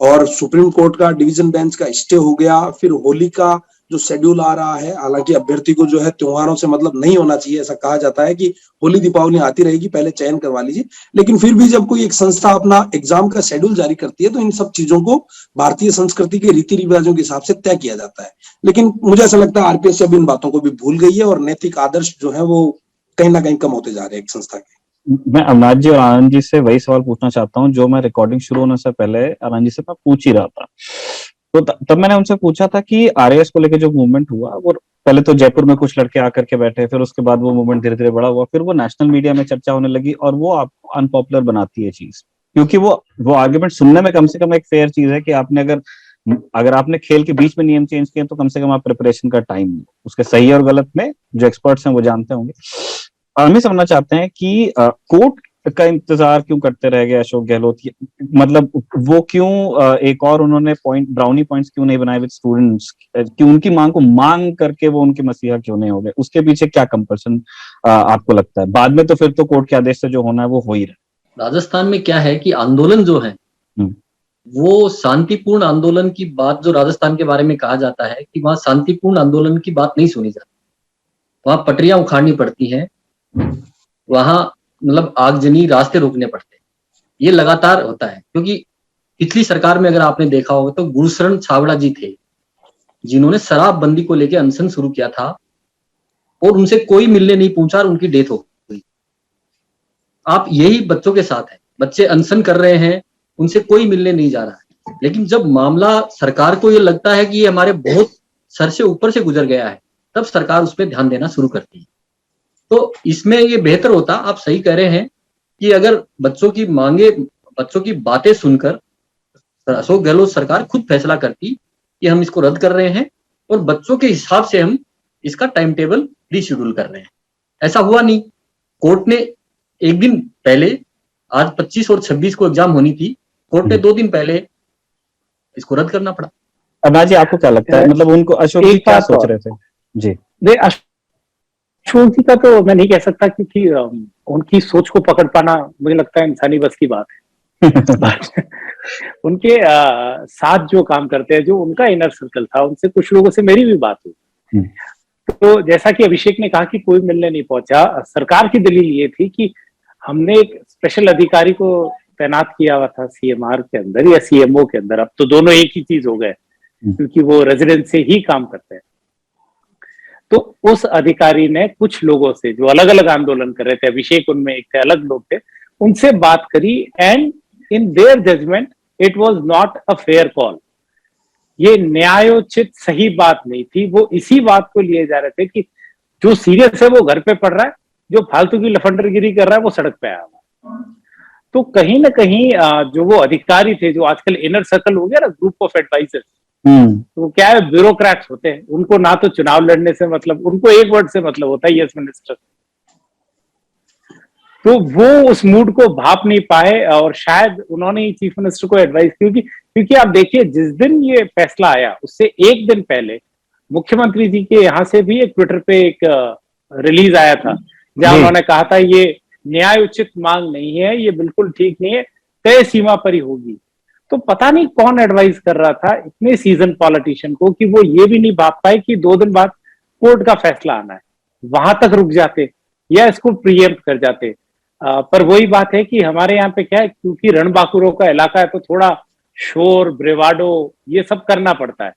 और सुप्रीम कोर्ट का डिवीजन बेंच का स्टे हो गया। फिर होली का जो शेड्यूल आ रहा है, हालांकि अभ्यर्थी को जो है त्योहारों से मतलब नहीं होना चाहिए, ऐसा कहा जाता है कि होली दीपावली आती रहेगी, पहले चयन करवा लीजिए। लेकिन फिर भी जब कोई एक संस्था अपना एग्जाम का शेड्यूल जारी करती है तो इन सब चीजों को भारतीय संस्कृति के रीति रिवाजों के हिसाब से तय किया जाता है। लेकिन मुझे ऐसा लगता है आरपीएस अब इन बातों को भी भूल गई है, और नैतिक आदर्श जो है वो कहीं ना कहीं कम होते जा रहे हैं एक संस्था के। मैं अवनाथ जी और आनंद जी से वही सवाल पूछना चाहता हूँ जो मैं रिकॉर्डिंग शुरू होने से पहले आनंद जी से मैं पूछ ही रहा था। तो तब मैंने उनसे पूछा था कि आरएएस को लेकर जो मूवमेंट हुआ, वो पहले तो जयपुर में कुछ लड़के आकर के बैठे, फिर उसके बाद वो मूवमेंट धीरे धीरे बड़ा हुआ, फिर वो नेशनल मीडिया में चर्चा होने लगी, और वो आपको अनपॉपुलर बनाती है चीज, क्योंकि वो आर्ग्यूमेंट सुनने में कम से कम एक फेयर चीज है कि आपने अगर आपने खेल के बीच में नियम चेंज किए तो कम से कम आप प्रिपरेशन का टाइम, उसके सही और गलत में जो एक्सपर्ट्स हैं वो जानते होंगे। हम ही समझना चाहते हैं कि कोर्ट का इंतजार क्यों करते रह गए अशोक गहलोत, मतलब वो क्यों एक और उन्होंने ब्राउनी पॉइंट्स क्यों नहीं बनाए विद स्टूडेंट्स, कि उनकी मांग को मांग करके वो उनके मसीहा क्यों नहीं हो गए? उसके पीछे क्या कंपल्सन आपको लगता है? बाद में तो फिर तो कोर्ट के आदेश से जो होना है वो हो ही रहा। राजस्थान में क्या है कि आंदोलन जो है वो शांतिपूर्ण आंदोलन की बात जो राजस्थान के बारे में कहा जाता है कि वहां शांतिपूर्ण आंदोलन की बात नहीं सुनी जाती, वहां पटरियां उखाड़नी पड़ती हैं, वहां मतलब आगजनी, रास्ते रोकने पड़ते हैं। ये लगातार होता है, क्योंकि पिछली सरकार में अगर आपने देखा होगा तो गुरुशरण छाबड़ा जी थे जिन्होंने शराबबंदी को लेकर अनशन शुरू किया था, और उनसे कोई मिलने नहीं पहुंचा और उनकी डेथ हो गई। आप यही बच्चों के साथ है, बच्चे अनशन कर रहे हैं, उनसे कोई मिलने नहीं जा रहा है, लेकिन जब मामला सरकार को ये लगता है कि ये हमारे बहुत सर से ऊपर से गुजर गया है, तब सरकार उस पर ध्यान देना शुरू करती है। तो इसमें ये बेहतर होता, आप सही कह रहे हैं कि अगर बच्चों की मांगे, बच्चों की बातें सुनकर अशोक गहलोत सरकार खुद फैसला करती कि हम इसको रद्द कर रहे हैं और बच्चों के हिसाब से हम इसका टाइम टेबल रीशेड्यूल कर रहे हैं। ऐसा हुआ नहीं। कोर्ट ने एक दिन पहले, आज 25 और 26 को एग्जाम होनी थी, कोर्ट ने 2 दिन पहले इसको रद्द करना पड़ा। अनाज जी आपको क्या लगता है, मतलब उनको अशोक जी क्या सोच रहे थे? जी नहीं, अशोक जी का तो मैं नहीं कह सकता, क्योंकि उनकी सोच को पकड़ पाना मुझे लगता है इंसानी बस की बात है। उनके साथ जो काम करते हैं, जो उनका इनर सर्कल था, उनसे कुछ लोगों से मेरी भी बात हुई। तो जैसा कि अभिषेक ने कहा कि कोई मिलने नहीं पहुंचा, सरकार की दलील ये थी कि हमने एक स्पेशल अधिकारी को तैनात किया हुआ था सीएमआर के अंदर या सीएमओ के अंदर, अब तो दोनों एक ही चीज हो गए, क्योंकि वो रेजिडेंट से ही काम करते हैं। तो उस अधिकारी ने कुछ लोगों से जो अलग अलग आंदोलन कर रहे थे, अभिषेक उनमें एक थे, अलग लोग थे, उनसे बात करी and in their judgement it was not a fair call. ये न्यायोचित सही बात नहीं थी। वो इसी बात को लिए जा रहे थे कि जो सीरियस है वो घर पे पड़ रहा है, जो फालतू की लफंडरगिरी कर रहा है वो सड़क पे आया हुआ है। तो कहीं ना कहीं जो वो अधिकारी थे, जो आजकल इनर सर्कल हो गया ना, ग्रुप ऑफ एडवाइजर्स, तो क्या है, ब्यूरोक्रेट्स होते हैं, उनको ना तो चुनाव लड़ने से मतलब, उनको एक वर्ड से मतलब होता है, यस मिनिस्टर। तो वो उस मूड को भाप नहीं पाए और शायद उन्होंने ही चीफ मिनिस्टर को एडवाइस, क्योंकि आप देखिए जिस दिन ये फैसला आया उससे एक दिन पहले मुख्यमंत्री जी के यहाँ से भी एक ट्विटर पे एक रिलीज आया था, जहां उन्होंने कहा था ये न्याय उचित मांग नहीं है, ये बिल्कुल ठीक नहीं है, तय सीमा पर ही होगी। तो पता नहीं कौन एडवाइस कर रहा था इतने सीजन पॉलिटिशियन को कि वो ये भी नहीं भाप पाए कि 2 दिन बाद कोर्ट का फैसला आना है, वहां तक रुक जाते या इसको प्रीएम्प्ट कर जाते। पर वही बात है कि हमारे यहाँ पे क्या है, क्योंकि रणबांकुरों का इलाका है तो थोड़ा शोर ब्रेवाडो ये सब करना पड़ता है।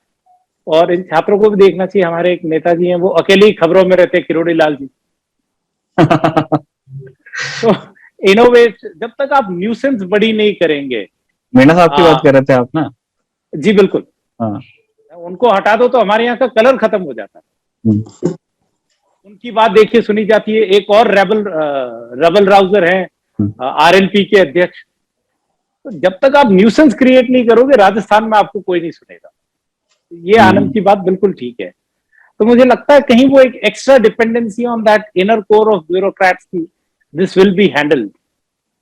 और इन छात्रों को भी देखना चाहिए, हमारे एक नेताजी हैं वो अकेले ही खबरों में रहते हैं, किरोड़ी लाल जी। तो इन अ वे जब तक आप न्यूसेंस बड़ी नहीं करेंगे। मीणा साहब की बात कर रहे थे आप ना? जी बिल्कुल। उनको हटा दो तो हमारे यहाँ का कलर खत्म हो जाता है। उनकी बात देखिए सुनी जाती है। एक और रबल राउजर हैं आरएलपी के अध्यक्ष। तो जब तक आप न्यूसेंस क्रिएट नहीं करोगे राजस्थान में आपको कोई नहीं सुनेगा। ये आनंद की बात बिल्कुल ठीक है। तो मुझे लगता है कहीं वो एक extra dependency on that inner core of bureaucrats की दिस विल बी हैंडल्ड,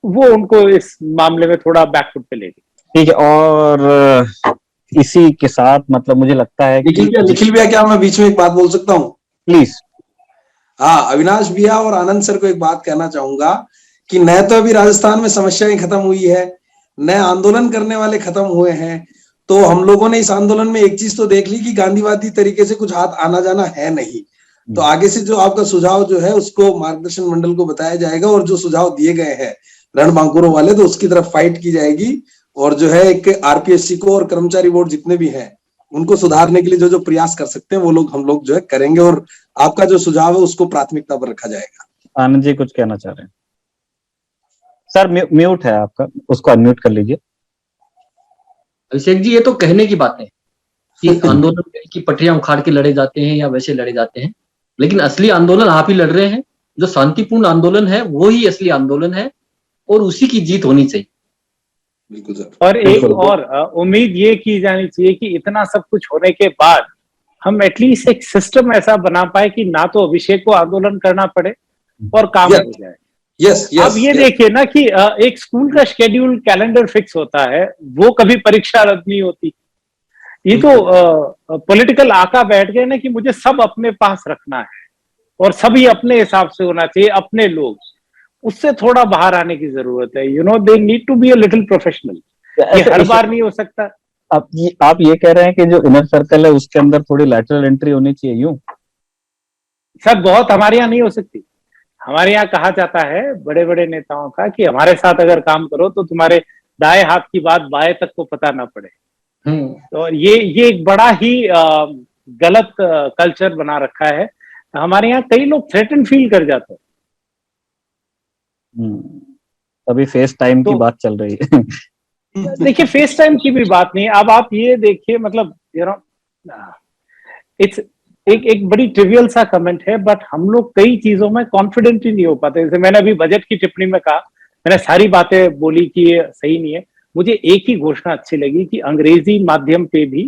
वो उनको इस मामले में थोड़ा बैकफुट पे लेगी। ठीक है। और इसी के साथ मतलब मुझे लगता है कि निखिल भैया, क्या मैं बीच में एक बात बोल सकता हूँ प्लीज? हाँ, अविनाश भैया और आनंद सर को एक बात कहना चाहूंगा कि न तो अभी राजस्थान में समस्याएं खत्म हुई है, न आंदोलन करने वाले खत्म हुए हैं। तो हम लोगों ने इस आंदोलन में एक चीज तो देख ली कि गांधीवादी तरीके से कुछ हाथ आना जाना है नहीं। तो आगे से जो आपका सुझाव जो है उसको मार्गदर्शन मंडल को बताया जाएगा, और जो सुझाव दिए गए हैं रणबांकुरों वाले तो उसकी तरफ फाइट की जाएगी। और जो है एक आरपीएससी को और कर्मचारी बोर्ड जितने भी हैं उनको सुधारने के लिए जो जो प्रयास कर सकते हैं वो लोग हम लोग जो है करेंगे, और आपका जो सुझाव है उसको प्राथमिकता पर रखा जाएगा। आनंद जी कुछ कहना चाह रहे हैं? सर म्यूट है आपका, उसको अनम्यूट कर लीजिए। अभिषेक जी, ये तो कहने की बात है कि आंदोलन की पटरियां उखाड़ के लड़े जाते हैं या वैसे लड़े जाते हैं, लेकिन असली आंदोलन आप ही लड़ रहे हैं। जो शांतिपूर्ण आंदोलन है वो ही असली आंदोलन है और उसी की जीत होनी चाहिए। बिल्कुल सर। और एक और उम्मीद ये की जानी चाहिए कि इतना सब कुछ होने के बाद हम एटलीस्ट एक सिस्टम ऐसा बना पाए कि ना तो अभिषेक को आंदोलन करना पड़े और काम हो जाए। अब ये देखिए ना कि एक स्कूल का शेड्यूल कैलेंडर फिक्स होता है, वो कभी परीक्षा रद्द नहीं होती। ये तो पॉलिटिकल आका बैठ गए ना कि मुझे सब अपने पास रखना है और सभी अपने हिसाब से होना चाहिए, अपने लोग। उससे थोड़ा बाहर आने की जरूरत है। You know, they need to be a little professional. ये हर बार नहीं हो सकता। आप ये कह रहे हैं कि जो इनर सर्कल है उसके अंदर थोड़ी लैटरल एंट्री होनी चाहिए? यूं सर बहुत हमारे यहाँ नहीं हो सकती। हमारे यहाँ कहा जाता है बड़े बड़े नेताओं का कि हमारे साथ अगर काम करो तो तुम्हारे दाएं हाथ की बात बाएं तक को पता ना पड़े। तो ये एक बड़ा ही गलत कल्चर बना रखा है। हमारे यहाँ कई लोग थ्रेटन फील कर जाते हैं। अभी फेस टाइम की बात चल रही है। देखिए फेस टाइम की भी बात नहीं। अब आप ये देखिए, मतलब यू नो, इट्स एक बड़ी ट्रिवियल सा कमेंट है, बट हम लोग कई चीजों में कॉन्फिडेंट ही नहीं हो पाते। जैसे मैंने अभी बजट की टिप्पणी में कहा, मैंने सारी बातें बोली कि ये सही नहीं है। मुझे एक ही घोषणा अच्छी लगी कि अंग्रेजी माध्यम पे भी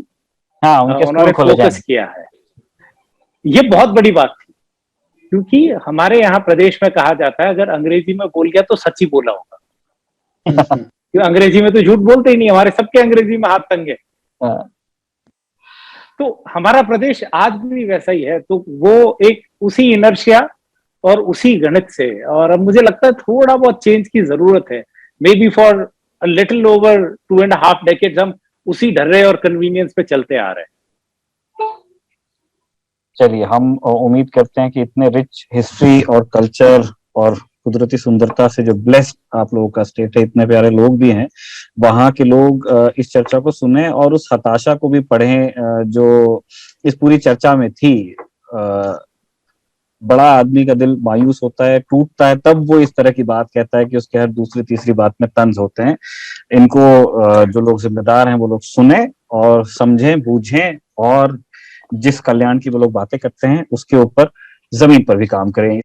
उन्होंने फोकस किया है। ये बहुत बड़ी बात थी, क्योंकि हमारे यहाँ प्रदेश में कहा जाता है अगर अंग्रेजी में बोल गया तो सच ही बोला होगा। क्योंकि अंग्रेजी में तो झूठ बोलते ही नहीं, हमारे सबके अंग्रेजी में हाथ तंगे। तो हमारा प्रदेश आज भी वैसा ही है। तो वो एक उसी इनर्शिया और उसी गणित से, और अब मुझे लगता है थोड़ा बहुत चेंज की जरूरत है। May be for a little over 2.5 decades हम उसी ढर्रे और कन्वीनियंस पे चलते आ रहे हैं। चलिए, हम उम्मीद करते हैं कि इतने रिच हिस्ट्री और कल्चर और कुदरती सुंदरता से जो ब्लेस्ड आप लोगों का स्टेट है, इतने प्यारे लोग भी हैं, वहां के लोग इस चर्चा को सुने और उस हताशा को भी पढ़ें जो इस पूरी चर्चा में थी। बड़ा आदमी का दिल मायूस होता है, टूटता है, तब वो इस तरह की बात कहता है कि उसके हर दूसरी तीसरी बात में तंज होते हैं। इनको जो लोग जिम्मेदार हैं वो लोग सुने और समझें, बूझें और जिस कल्याण की वो लोग बातें करते हैं उसके ऊपर जमीन पर भी काम करें।